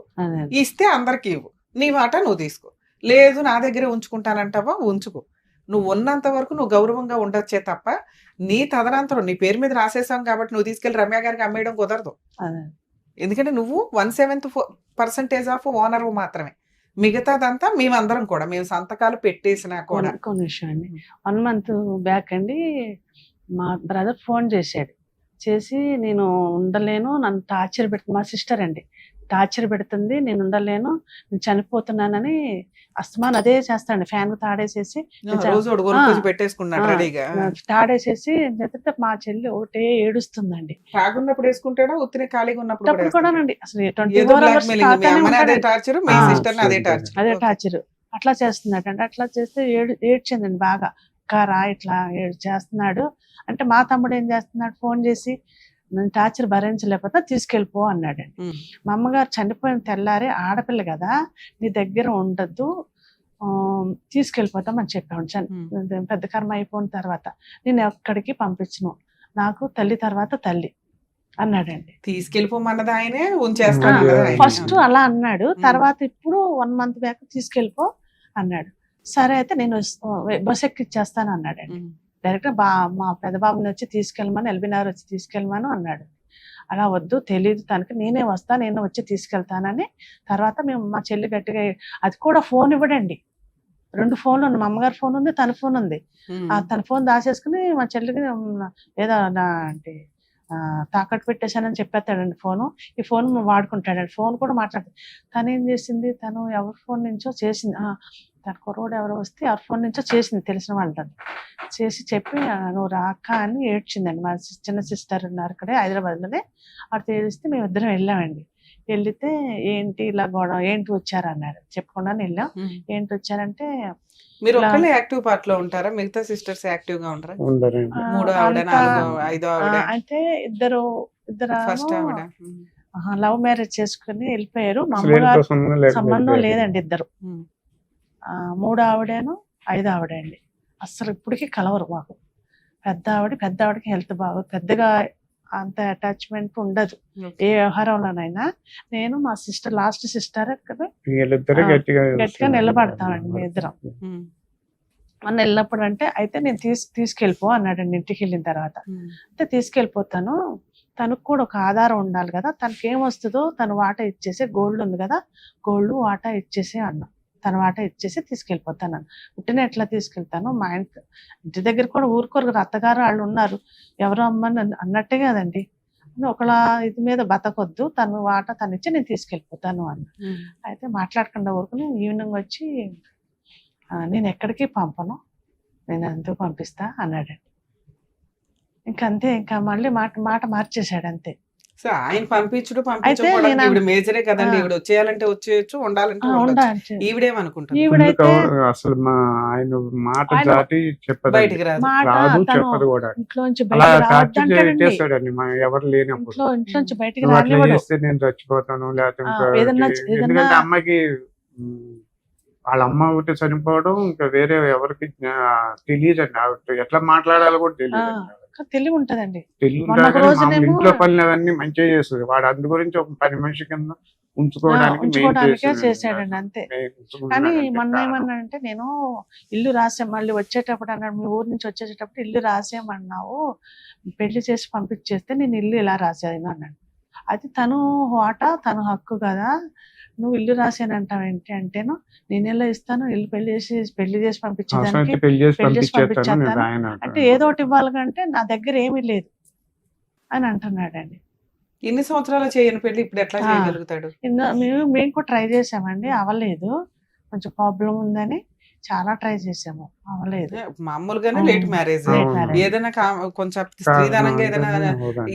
ఇస్తే అందరికి ఇవ్వు, నీ మాట నువ్వు తీసుకో. లేదు నా దగ్గరే ఉంచుకుంటానంటావా, ఉంచుకో. నువ్వు ఉన్నంత వరకు నువ్వు గౌరవంగా ఉండొచ్చే తప్ప నీ తదనంతరం నీ పేరు మీద రాసేసాం కాబట్టి నువ్వు తీసుకెళ్లి రమ్య గారికి అమ్మేయడం కుదరదు. ఎందుకంటే నువ్వు 1/7% ఆఫ్ ఓనర్ మాత్రమే. మిగతాదంతా మేమందరం కూడా మేము సంతకాలు పెట్టేసినా కూడా. కొన్ని విషయం అండి, 1 month బ్యాక్ అండి మా బ్రదర్ ఫోన్ చేసి నేను ఉండలేను, నన్ను టార్చర్ పెడుతుంది, మా సిస్టర్ అండి టార్చర్ పెడుతుంది, నేను ఉండలేను, నేను చనిపోతున్నానని అస్తమాన్ అదే చేస్తాండి. ఫ్యాన్ తాడేసేసి తాడేసేసి మా చెల్లి ఒకటే ఏడుస్తుందండి. తాగున్నప్పుడు వేసుకుంటాడా, ఉత్తిని ఖాళీగా ఉన్నప్పుడు కూడానండి. అసలు అదే టార్చర్ అట్లా చేస్తున్నాడండి. అట్లా చేస్తే ఏడ్చిందండి బాగా. రా ఇట్లా చేస్తున్నాడు అంటే మా తమ్ముడు ఏం చేస్తున్నాడు, ఫోన్ చేసి నేను టార్చర్ భరించలేకపోతే తీసుకెళ్ళిపో అన్నాడండి. మా అమ్మగారు చనిపోయిన తెల్లారి ఆడపిల్ల కదా నీ దగ్గర ఉండద్దు, తీసుకెళ్ళిపోతామని చెప్పాను. పెద్ద కర్మ అయిపోయిన తర్వాత నేను ఎక్కడికి పంపించను, నాకు తల్లి తర్వాత తల్లి అన్నాడండి. తీసుకెళ్ళిపోమన్నది ఆయనే, ఉంచేస్తాను ఫస్ట్ అలా అన్నాడు. తర్వాత ఇప్పుడు 1 month బ్యాక్ తీసుకెళ్ళిపో అన్నాడు. సరే అయితే నేను బస్ ఎక్కిచ్చేస్తాను అన్నాడండి. డైరెక్ట్ మా పెద్ద బాబుని వచ్చి తీసుకెళ్ళమని, ఎల్బీనగర్ వచ్చి తీసుకెళ్ళమని అన్నాడు. అలా వద్దు, తెలియదు తనకి, నేనే వస్తా, నేను వచ్చి తీసుకెళ్తానని. తర్వాత మేము మా చెల్లి గట్టిగా, అది కూడా ఫోన్ ఇవ్వడండి. 2 ఫోన్లు ఉన్నాయి, మా అమ్మగారి ఫోన్ ఉంది, తన ఫోన్ ఉంది. తన ఫోన్ దాచేసుకుని మా చెల్లికి ఏదో అంటే తాకట్టు పెట్టేశానని చెప్పేస్తాడండి ఫోను. ఈ ఫోన్ వాడుకుంటాడండి, ఫోన్ కూడా మాట్లాడుతుంది. తను ఏం చేసింది, తను ఎవరి ఫోన్ నుంచో చేసింది, తన కుర్రోడు ఎవరో వస్తే ఎవరి ఫోన్ నుంచో చేసింది, తెలిసిన వాళ్ళతో చేసి చెప్పి నువ్వు రాక అని ఏడ్చిందండి. మా చిన్న సిస్టర్ ఉన్నారు అక్కడే హైదరాబాద్లోనే. అటు తెలిస్తే మేము ఇద్దరం వెళ్ళామండి. వెళ్తే ఏంటి ఇలా గొడవ, ఏంటి వచ్చారన్నారు, చెప్పకుండానే వెళ్ళాం. ఏంటి వచ్చారంటే, మీరు ఒక్కళ్ళే యాక్టివ్ పార్ట్ లో ఉంటారా, మిగతా సిస్టర్స్ యాక్టివ్ గా ఉంటారా? అంటే ఇద్దరు లవ్ మ్యారేజ్ చేసుకుని వెళ్ళిపోయారు. మా అమ్మగారు సంబంధం లేదండి, ఇద్దరు. 3 ఆవిడను 5 ఆవిడ అండి. అసలు ఇప్పటికీ కలవరు మాకు. పెద్ద ఆవిడకి హెల్త్ బాగోదు, పెద్దగా అంత అటాచ్మెంట్ ఉండదు ఏ వ్యవహారంలోనైనా. నేను మా సిస్టర్, లాస్ట్ సిస్టర్ కదా, గట్టిగా నిలబడతామండి మీ ఇద్దరం. మొన్న వెళ్ళినప్పుడు అంటే అయితే నేను తీసుకెళ్ళిపో అన్నాడండి. ఇంటికి వెళ్ళిన తర్వాత అంటే తీసుకెళ్ళిపోతాను, తనకు కూడా ఒక ఆధారం ఉండాలి కదా, తనకి ఏమొస్తుందో తను వాటా ఇచ్చేసి, గోల్డ్ ఉంది కదా గోల్డ్ వాటా ఇచ్చేసి అన్నా. తన వాటా ఇచ్చేసి తీసుకెళ్ళిపోతాను. పుట్టిన ఎట్లా తీసుకెళ్తాను, మా ఇంటి దగ్గర కూడా ఊరుకోరు, అత్తగారు వాళ్ళు ఉన్నారు, ఎవరో అమ్మని అన్నట్టే కదండి. ఒకళ్ళ ఇది మీద బతకొద్దు, తను వాటా తను ఇచ్చి నేను తీసుకెళ్ళిపోతాను అన్న. అయితే మాట్లాడకుండా ఊరుకుని ఈవినింగ్ వచ్చి నేను ఎక్కడికి పంపను, నేను ఎందుకు పంపిస్తా అన్నాడండి. ఇంకంతే, ఇంకా మళ్ళీ మాట మార్చేశాడు అంతే. సో ఆయన పంపించుడు అయితే పంపించకపోవడం నేను ఈవిడ మేజరే కదండి. ఆ. ఈవిడ వచ్చేయాలంటే వచ్చేయచ్చు, ఉండాలంటే ఉండొచ్చు. ఉండొచ్చు. ఈవిడేమనుకుంటుంది? ఈవిడైతే అసలు ఆయన మాట ఆయన దాటి చెప్పదండి, బయటికి రాదు. మాట రాదు తను చెప్పదు కూడా. ఇంట్లోంచి అలా బయటకు టార్చర్ రావద్దంటాడండి. చేస్తాడండి ఎవరు లేనప్పుడు. ఇంట్లోంచి బయటికి నువ్వు అట్లా రానివ్వడు. చేస్తే నేను చచ్చిపోతాను, లేకపోతే ఆ, ఇంకోటి. ఏదన్నా ఎందుకంటే అమ్మాయికి వాళ్ళ అమ్మ ఒకటి చనిపోవడం ఇంకా వేరే ఎవరికి తెలియదండి. ఆవిడ ఎట్లా మాట్లాడాలో కూడా తెలియదు. తెలివి ఉంటదండి. తెలియదు మొన్న ఒక కానీ రోజునేమో- ఇంట్లో పనులు అవన్నీ మంచిగా చేస్తుంది. వాడు అందు గురించి ఒక 10 మనిషి కింద ఉంచుకోవడానికి ఉంచుకోవడానికే చేశాడండి అంతే. కానీ మొన్న ఏమన్నాడంటే, నేను ఇల్లు రాసే మళ్ళీ వచ్చేటప్పుడు అన్నాడు, మీ ఊరు నుంచి వచ్చేటప్పుడు ఇల్లు రాసేయమన్నావు, పెళ్లి చేసి పంపించేస్తే నేను ఇల్లు ఇలా రాసేది అన్నాడు. అది తను తను హక్కు కదా, నువ్వు ఇల్లు రాసానంటావు ఏంటి అంటేను, నేను ఎలా ఇస్తాను, ఇల్లు పెళ్లి చేసి పంపించేదానికి పెళ్లి చేసి పెళ్లి చేసి పంపించేస్తాను నేను పంపించేస్తాను రాయను అంటే ఏదో ఒకటి ఇవ్వాలి కంటే నా దగ్గర ఏమీ లేదు అని అంటున్నాడండి. ఇన్ని సంవత్సరాలు చేయని పెళ్లి ఇప్పుడు ఎట్లా చేయగలుగుతాడు? మేము కూడా ట్రై చేసామండి, అవ్వలేదు. కొంచెం ప్రాబ్లం ఉందని చాలా ట్రై చేసాము, అవ్వలేదు. మామూలుగానే లేట్ మ్యారేజ్. Late marriage. ఏదైనా కొంచెం స్త్రీధనంగా ఏదైనా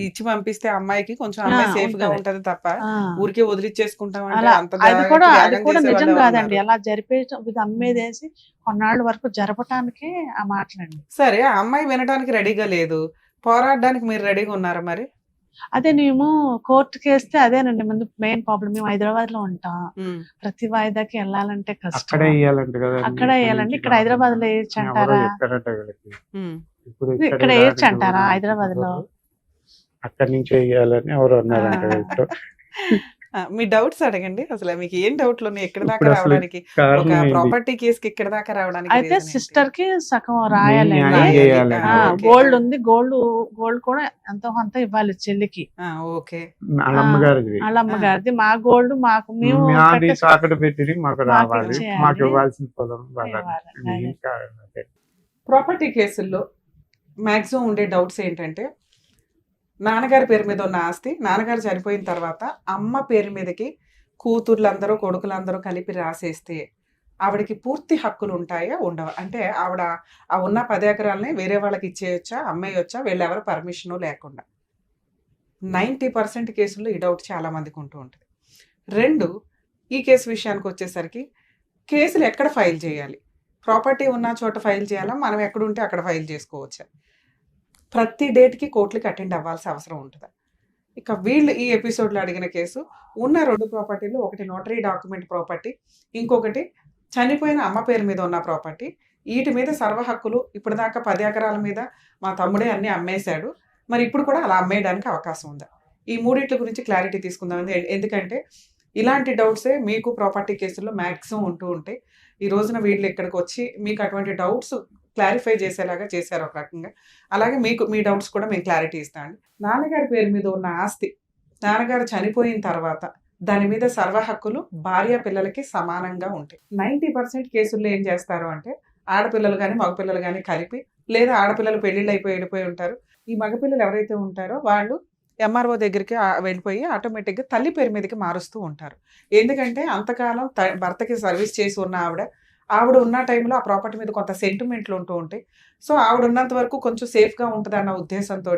ఇచ్చి పంపిస్తే అమ్మాయికి కొంచెం అమ్మాయి సేఫ్ గా ఉంటది. ఉంటది తప్ప ఆ, ఊరికే వదిలిచ్చేసుకుంటాం అంటే అలా అంత అది కూడా త్యాగం నిజం చేసేవాళ్ళు కాదండి. ఉన్నారు. అలా జరిపేసి అమ్మేదేసి కొన్నాళ్ళ వరకు జరపటానికి ఆ మాటలండి. సరే, ఆ అమ్మాయి వినడానికి రెడీగా లేదు, పోరాడడానికి మీరు రెడీగా ఉన్నారా మరి? అదే మేము కోర్టుకి వేస్తే అదేనండి ముందు మెయిన్ ప్రాబ్లం. మేము హైదరాబాద్ లో ఉంటాం, ఉమ్. ప్రతి వాయిదాకి వెళ్ళాలంటే కష్టం. అక్కడే వేయాలంటే కదా, అక్కడే వేయాలండి. ఇక్కడ హైదరాబాద్ లో వేయచ్చు అంటారా? ఉమ్. ఇప్పుడు ఇక్కడ వేయచ్చు అంటారా హైదరాబాద్ లో? అక్కడి నుంచి వేయాలని ఎవరు అన్నారంట వీళ్ళతో. మీ డౌట్స్ అడగండి. అసలు మీకు ఏం డౌట్లు ఉన్నాయి ఇక్కడ దాకా ఇప్పుడు అసలు రావడానికి? ఒక కారణం ఏంటి? ప్రాపర్టీ కేసుకి ఇక్కడ దాకా రావడానికి అయితే reason ఏంటి? సిస్టర్ కి సగం న్యాయం రాయాలండి. చేయాలి. ఓకే. గోల్డ్ ఉంది, గోల్డ్ కూడా ఎంతో కొంత ఇవ్వాలి చెల్లికి. ఓకే. వాళ్ళ అమ్మగారిది వాళ్ళ అమ్మగారిది. మా గోల్డ్ మేము మాది కట్టేసి- తాకట్టు పెట్టి మాకు రావాలి, ఇచ్చేయాలి. మాకు ఇవ్వాల్సిన పొలం వాళ్ళని. ఇవ్వాలి. ఏం కావాలి. ప్రాపర్టీ కేసుల్లో మాక్సిమం ఉండే డౌట్స్ ఏంటంటే, నాన్నగారి పేరు మీద ఉన్న ఆస్తి నాన్నగారు చనిపోయిన తర్వాత అమ్మ పేరు మీదకి కూతుర్లందరూ కొడుకులందరూ కలిపి రాసేస్తే ఆవిడకి పూర్తి హక్కులు ఉంటాయా ఉండవా? అంటే ఆవిడ ఆ ఉన్న 10 ఎకరాలని వేరే వాళ్ళకి ఇచ్చేయచ్చా, అమ్మేయొచ్చా, వీళ్ళెవరు పర్మిషన్ లేకుండా? 90% కేసుల్లో ఈ డౌట్ చాలా మందికి ఉంటూ ఉంటుంది. 2, ఈ కేసు విషయానికి వచ్చేసరికి కేసులు ఎక్కడ ఫైల్ చేయాలి? ప్రాపర్టీ ఉన్న చోట ఫైల్ చేయాలా, మనం ఎక్కడుంటే అక్కడ ఫైల్ చేసుకోవచ్చా? ప్రతి డేట్కి కోర్టులకి అటెండ్ అవ్వాల్సిన అవసరం ఉంటుందా? ఇక వీళ్ళు ఈ ఎపిసోడ్లో అడిగిన కేసు ఉన్న 2 ప్రాపర్టీలు, ఒకటి నోటరీ డాక్యుమెంట్ ప్రాపర్టీ, ఇంకొకటి చనిపోయిన అమ్మ పేరు మీద ఉన్న ప్రాపర్టీ. వీటి మీద సర్వ హక్కులు ఇప్పటిదాకా 10 ఎకరాల మీద మా తమ్ముడే అన్ని అమ్మేశాడు, మరి ఇప్పుడు కూడా అలా అమ్మేయడానికి అవకాశం ఉందా? ఈ మూడిట్ల గురించి క్లారిటీ తీసుకుందాం. ఎందుకంటే ఇలాంటి డౌట్సే మీకు ప్రాపర్టీ కేసుల్లో మ్యాక్సిమం ఉంటూ ఉంటాయి. ఈ రోజున వీళ్ళు ఇక్కడికి వచ్చి మీకు అటువంటి డౌట్స్ క్లారిఫై చేసేలాగా చేశారు ఒక రకంగా. అలాగే మీ డౌట్స్ కూడా మేము క్లారిటీ ఇస్తామండి. నాన్నగారి పేరు మీద ఉన్న ఆస్తి నాన్నగారు చనిపోయిన తర్వాత దాని మీద సర్వ హక్కులు భార్య పిల్లలకి సమానంగా ఉంటాయి. 90% కేసుల్లో ఏం చేస్తారు అంటే, ఆడపిల్లలు కానీ మగపిల్లలు కానీ కలిపి, లేదా ఆడపిల్లలు పెళ్ళిళ్ళు వెళ్ళిపోయి ఉంటారు. ఈ మగపిల్లలు ఎవరైతే ఉంటారో వాళ్ళు ఎంఆర్ఓ దగ్గరికి వెళ్ళిపోయి ఆటోమేటిక్గా తల్లి పేరు మీదకి మారుస్తూ ఉంటారు. ఎందుకంటే అంతకాలం భర్తకి సర్వీస్ చేసి ఉన్న ఆవిడ ఉన్న టైంలో ఆ ప్రాపర్టీ మీద కొంత సెంటిమెంట్లు ఉంటూ ఉంటాయి. సో ఆవిడ ఉన్నంత వరకు కొంచెం సేఫ్గా ఉంటుంది అన్న ఉద్దేశంతో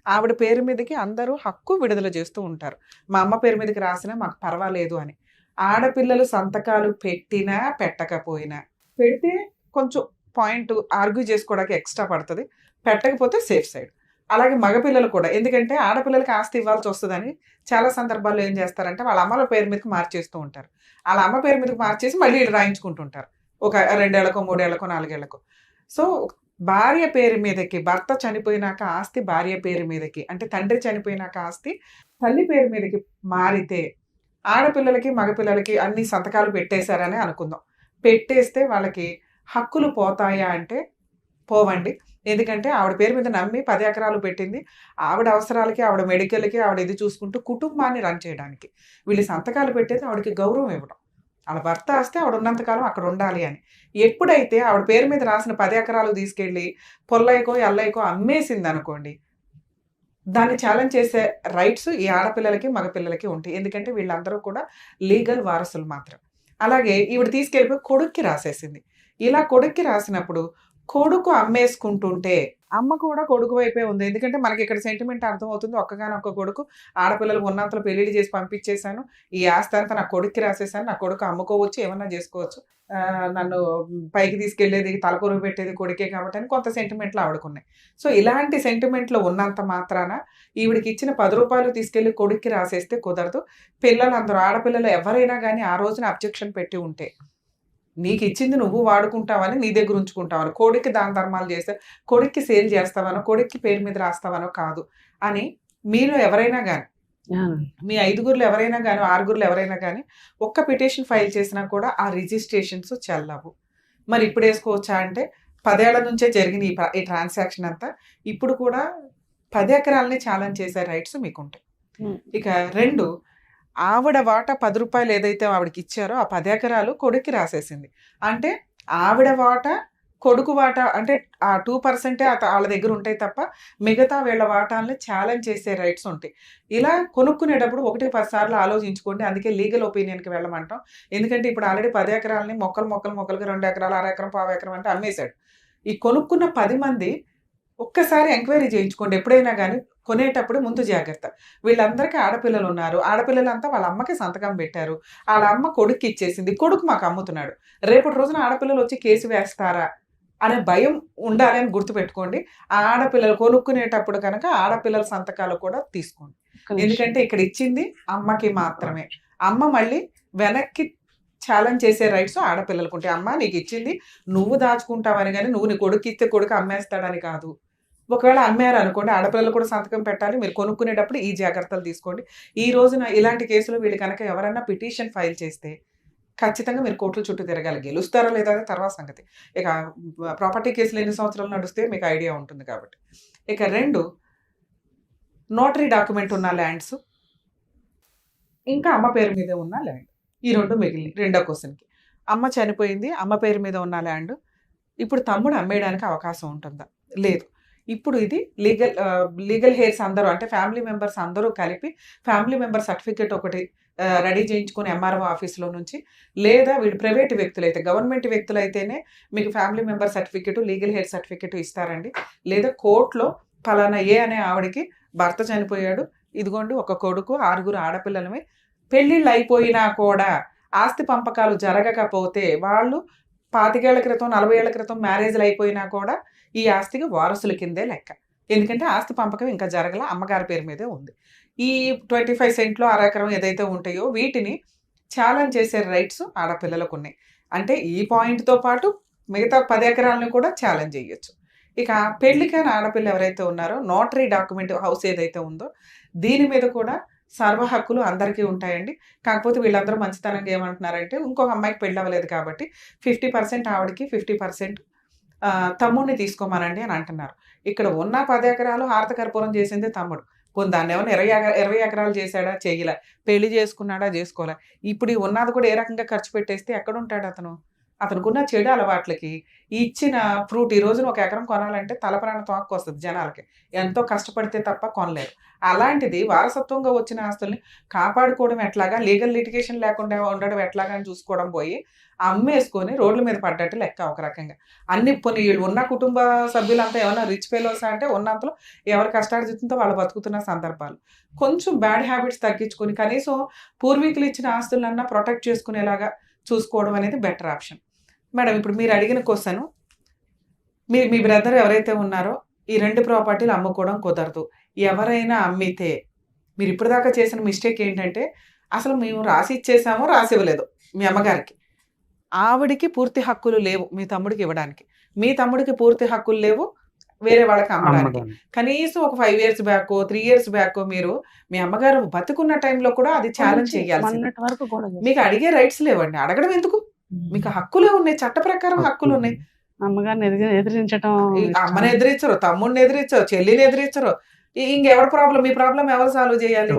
ఆవిడ పేరు మీదకి అందరూ హక్కు విడుదల చేస్తూ ఉంటారు. మా అమ్మ పేరు మీదకి రాసినా మాకు పర్వాలేదు అని. ఆడపిల్లలు సంతకాలు పెట్టినా పెట్టకపోయినా, పెడితే కొంచెం పాయింట్ ఆర్గ్యూ చేసుకోవడానికి ఎక్స్ట్రా పడుతుంది, పెట్టకపోతే సేఫ్ సైడ్. అలాగే మగపిల్లలు కూడా, ఎందుకంటే ఆడపిల్లలకి ఆస్తి ఇవ్వాల్సి వస్తుందని చాలా సందర్భాల్లో ఏం చేస్తారంటే వాళ్ళ అమ్మల పేరు మీదకి మార్చేస్తూ ఉంటారు. వాళ్ళ అమ్మ పేరు మీదకి మార్చేసి మళ్ళీ వీళ్ళు రాయించుకుంటుంటారు ఒక 2 ఏళ్లకో 3 ఏళ్లకో 4 ఏళ్లకో. సో భార్య పేరు మీదకి, భర్త చనిపోయినాక ఆస్తి భార్య పేరు మీదకి, అంటే తండ్రి చనిపోయినాక ఆస్తి తల్లి పేరు మీదకి మారితే ఆడపిల్లలకి మగపిల్లలకి అన్ని సంతకాలు పెట్టేశారని అనుకుందాం. పెట్టేస్తే వాళ్ళకి హక్కులు పోతాయా అంటే పోవండి. ఎందుకంటే ఆవిడ పేరు మీద నమ్మి 10 ఎకరాలు పెట్టింది ఆవిడ అవసరాలకి, ఆవిడ మెడికల్కి, ఆవిడ ఇది చూసుకుంటూ కుటుంబాన్ని రన్ చేయడానికి. వీళ్ళు సంతకాలు పెట్టేది ఆవిడకి గౌరవం ఇవ్వడం. వాళ్ళ భర్త వస్తే ఆవిడ ఉన్నంతకాలం అక్కడ ఉండాలి అని. ఎప్పుడైతే ఆవిడ పేరు మీద రాసిన 10 ఎకరాలు తీసుకెళ్ళి పొల్లైకో ఎల్లైకో అమ్మేసింది అనుకోండి, దాన్ని ఛాలెంజ్ చేసే రైట్స్ ఈ ఆడపిల్లలకి మగపిల్లలకి ఉంటాయి. ఎందుకంటే వీళ్ళందరూ కూడా లీగల్ వారసులు మాత్రం. అలాగే ఈవిడ తీసుకెళ్ళిపోయి కొడుక్కి రాసేసింది. ఇలా కొడుక్కి రాసినప్పుడు కొడుకు అమ్మేసుకుంటుంటే అమ్మ కూడా కొడుకు వైపే ఉంది. ఎందుకంటే మనకి ఇక్కడ సెంటిమెంట్ అర్థమవుతుంది. ఒక్కగానొక్క కొడుకు, ఆడపిల్లలకు ఉన్నంతలో పెళ్లిళ్ళు చేసి పంపించేశాను. ఈ ఆస్తి అంతా నా కొడుక్కి రాసేసాను. నా కొడుకు అమ్ముకోవచ్చు, ఏమన్నా చేసుకోవచ్చు. నన్ను పైకి తీసుకెళ్లేది, తలకొరువు పెట్టేది కొడుకే కాబట్టి అని కొంత సెంటిమెంట్లు ఆవిడకున్నాయి. సో ఇలాంటి సెంటిమెంట్లు ఉన్నంత మాత్రాన ఈవిడికి ఇచ్చిన 10 రూపాయలు తీసుకెళ్లి కొడుక్కి రాసేస్తే కుదరదు. పిల్లలందరూ ఆడపిల్లలు ఎవరైనా కానీ ఆ రోజున అబ్జెక్షన్ పెట్టి ఉంటే, నీకు ఇచ్చింది నువ్వు వాడుకుంటావని నీ దగ్గర ఉంచుకుంటావని, కొడుక్కి దాన ధర్మాలు చేస్తే కొడుక్కి సేల్ చేస్తావనో కొడుక్కి పేరు మీద రాస్తావనో కాదు అని మీలో ఎవరైనా కానీ, మీ 5గురులు ఎవరైనా కానీ 6గురులు ఎవరైనా కానీ ఒక్క పిటిషన్ ఫైల్ చేసినా కూడా ఆ రిజిస్ట్రేషన్స్ చెల్లవు. మరి ఇప్పుడు వేసుకోవచ్చా అంటే 10 ఏళ్ల నుంచే జరిగిన ఈ ట్రాన్సాక్షన్ అంతా ఇప్పుడు కూడా 10 ఎకరాలని ఛాలెంజ్ చేసే రైట్స్ మీకుంటాయి. ఇక 2, ఆవిడ వాటా 10 రూపాయలు ఏదైతే ఆవిడకి ఇచ్చారో ఆ 10 ఎకరాలు కొడుక్కి రాసేసింది. అంటే ఆవిడ వాటా కొడుకు వాటా అంటే ఆ 2% వాళ్ళ దగ్గర ఉంటాయి తప్ప మిగతా వీళ్ళ వాటాలని ఛాలెంజ్ చేసే రైట్స్ ఉంటాయి. ఇలా కొనుక్కునేటప్పుడు 1-10 సార్లు ఆలోచించుకోండి. అందుకే లీగల్ ఒపీనియన్కి వెళ్ళమంటాం. ఎందుకంటే ఇప్పుడు ఆల్రెడీ 10 ఎకరాలని మొక్కలుగా 2 ఎకరాలు, 1/2 ఎకరం, 1/4 ఎకరం అంటే అమ్మేశాడు. ఈ కొనుక్కున్న 10 మంది ఒక్కసారి ఎంక్వైరీ చేయించుకోండి. ఎప్పుడైనా కానీ కొనేటప్పుడు ముందు జాగ్రత్త. వీళ్ళందరికీ ఆడపిల్లలు ఉన్నారు. ఆడపిల్లలంతా వాళ్ళ అమ్మకి సంతకం పెట్టారు. వాళ్ళ అమ్మ కొడుక్కి ఇచ్చేసింది. కొడుకు మాకు అమ్ముతున్నాడు. రేపటి రోజున ఆడపిల్లలు వచ్చి కేసు వేస్తారా అనే భయం ఉండాలి అని గుర్తుపెట్టుకోండి. ఆ ఆడపిల్లలు కొనుక్కునేటప్పుడు కనుక ఆడపిల్లల సంతకాలు కూడా తీసుకోండి. ఎందుకంటే ఇక్కడ ఇచ్చింది అమ్మకి మాత్రమే. అమ్మ మళ్ళీ వెనక్కి ఛాలెంజ్ చేసే రైట్స్ ఆడపిల్లలకు ఉంటాయి. అమ్మ నీకు ఇచ్చింది నువ్వు దాచుకుంటావని, కానీ నువ్వు నీ కొడుకు ఇస్తే కొడుకు అమ్మేస్తాడని కాదు. ఒకవేళ అమ్మారు అనుకోండి, ఆడపిల్లలు కూడా సంతకం పెట్టాలి. మీరు కొనుక్కునేటప్పుడు ఈ జాగ్రత్తలు తీసుకోండి. ఈ రోజున ఇలాంటి కేసులు వీళ్ళు కనుక ఎవరైనా పిటిషన్ ఫైల్ చేస్తే ఖచ్చితంగా మీరు కోర్టుల చుట్టూ తిరగాలి. గెలుస్తారా లేదా అనేది తర్వాత సంగతి. ఇక ప్రాపర్టీ కేసులు ఎన్ని సంవత్సరాలు నడిస్తే మీకు ఐడియా ఉంటుంది కాబట్టి. ఇక 2, నోటరీ డాక్యుమెంట్ ఉన్న ల్యాండ్స్, ఇంకా అమ్మ పేరు మీద ఉన్న ల్యాండ్. ఈ 2 మిగిలిన. రెండో క్వశ్చన్కి, అమ్మ చనిపోయింది, అమ్మ పేరు మీద ఉన్న ల్యాండ్ ఇప్పుడు తమ్ముడు అమ్మేయడానికి అవకాశం ఉంటుందా? లేదు. ఇప్పుడు ఇది లీగల్ హెయిర్స్ అందరూ అంటే ఫ్యామిలీ మెంబర్స్ అందరూ కలిపి ఫ్యామిలీ మెంబర్ సర్టిఫికేట్ ఒకటి రెడీ చేయించుకుని ఎంఆర్ఓ ఆఫీస్లో నుంచి, లేదా వీళ్ళు ప్రైవేట్ వ్యక్తులు అయితే, గవర్నమెంట్ వ్యక్తులు అయితేనే మీకు family member certificate, legal heir certificate ఇస్తారండి. లేదా కోర్టులో ఫలానా ఏ అనే ఆవిడకి భర్త చనిపోయాడు, ఇదిగోండి ఒక కొడుకు, 6 ఆడపిల్లలమే, పెళ్ళిళ్ళు అయిపోయినా కూడా ఆస్తి పంపకాలు జరగకపోతే వాళ్ళు 25 ఏళ్ల క్రితం 40 ఏళ్ల క్రితం మ్యారేజ్లు అయిపోయినా కూడా ఈ ఆస్తికి వారసుల కిందే లెక్క. ఎందుకంటే ఆస్తి పంపకం ఇంకా జరగల, అమ్మగారి పేరు మీదే ఉంది. ఈ 25 సెంట్లు 1/2 ఎకరం ఏదైతే ఉంటాయో వీటిని ఛాలెంజ్ చేసే రైట్స్ ఆడపిల్లలకు ఉన్నాయి. అంటే ఈ పాయింట్తో పాటు మిగతా 10 ఎకరాలను కూడా ఛాలెంజ్ చేయొచ్చు. ఇక పెళ్లికైన ఆడపిల్ల ఎవరైతే ఉన్నారో నోటరీ డాక్యుమెంట్ హౌస్ ఏదైతే ఉందో దీని మీద కూడా సర్వ హక్కులు అందరికీ ఉంటాయండి. కాకపోతే వీళ్ళందరూ మంచితనంగా ఏమంటున్నారంటే ఇంకొక అమ్మాయికి పెళ్ళి అవ్వలేదు కాబట్టి 50% ఆవిడకి 50% తమ్ముడిని తీసుకోమనండి అని అంటున్నారు. ఇక్కడ ఉన్న 10 ఎకరాలు హారతకర్పూరం చేసింది తమ్ముడు. దాన్ని ఏమైనా 20 ఎకరాలు చేశాడా? చేయలే. పెళ్లి చేసుకున్నాడా? చేసుకోలే. ఇప్పుడు ఈ ఉన్నది కూడా ఏ రకంగా ఖర్చు పెట్టేస్తే ఎక్కడ ఉంటాడు అతను? అతనుకున్న చెడు అలవాట్లకి ఇచ్చిన ఫ్రూట్ ఈ రోజున 1 ఎకరం కొనాలంటే తలప్రాణ తోక్కు వస్తుంది జనాలకి. ఎంతో కష్టపడితే తప్ప కొనలేరు. అలాంటిది వారసత్వంగా వచ్చిన ఆస్తుల్ని కాపాడుకోవడం ఎట్లాగా, లీగల్ లిటిగేషన్ లేకుండా ఉండడం ఎట్లాగా అని చూసుకోవడం పోయి అమ్మేసుకొని రోడ్ల మీద పడ్డట్టు లెక్క ఒక రకంగా. అన్ని కొన్ని వీళ్ళు ఉన్న కుటుంబ సభ్యులంతా ఏమన్నా రిచ్ ఫెలోస్ అంటే ఉన్నంతలో ఎవరి కష్టార్జితంతో వాళ్ళు బతుకుతున్న సందర్భాలు. కొంచెం బ్యాడ్ హ్యాబిట్స్ తగ్గించుకొని కనీసం పూర్వీకులు ఇచ్చిన ఆస్తులన్నా ప్రొటెక్ట్ చేసుకునేలాగా చూసుకోవడం అనేది బెటర్ ఆప్షన్. మేడం ఇప్పుడు మీరు అడిగిన క్వశ్చన్, మీ బ్రదర్ ఎవరైతే ఉన్నారో ఈ 2 ప్రాపర్టీలు అమ్ముకోవడం కుదరదు. ఎవరైనా అమ్మితే మీరు ఇప్పటిదాకా చేసిన మిస్టేక్ ఏంటంటే అసలు మేము రాసి ఇచ్చేసామో రాసి ఇవ్వలేదు మీ అమ్మగారికి. ఆవిడికి పూర్తి హక్కులు లేవు మీ తమ్ముడికి ఇవ్వడానికి. మీ తమ్ముడికి పూర్తి హక్కులు లేవు వేరే వాళ్ళకి అమ్మడానికి. కనీసం ఒక 5 years బ్యాక్ 3 years బ్యాక్ మీరు మీ అమ్మగారు బతుకున్న టైంలో కూడా అది ఛాలెంజ్ చేయాలి. మీకు అడిగే రైట్స్ లేవండి. అడగడం ఎందుకు? మీకు హక్కులే ఉన్నాయి, చట్ట ప్రకారం హక్కులు ఉన్నాయి. అమ్మగారిని ఎదిరించడం, అమ్మని ఎదిరించరు, తమ్ముడిని ఎదిరించరు, చెల్లిని ఎదిరించరు. ఇంకెవరి ప్రాబ్లం? మీ ప్రాబ్లం ఎవరు సాల్వ్ చేయాలి?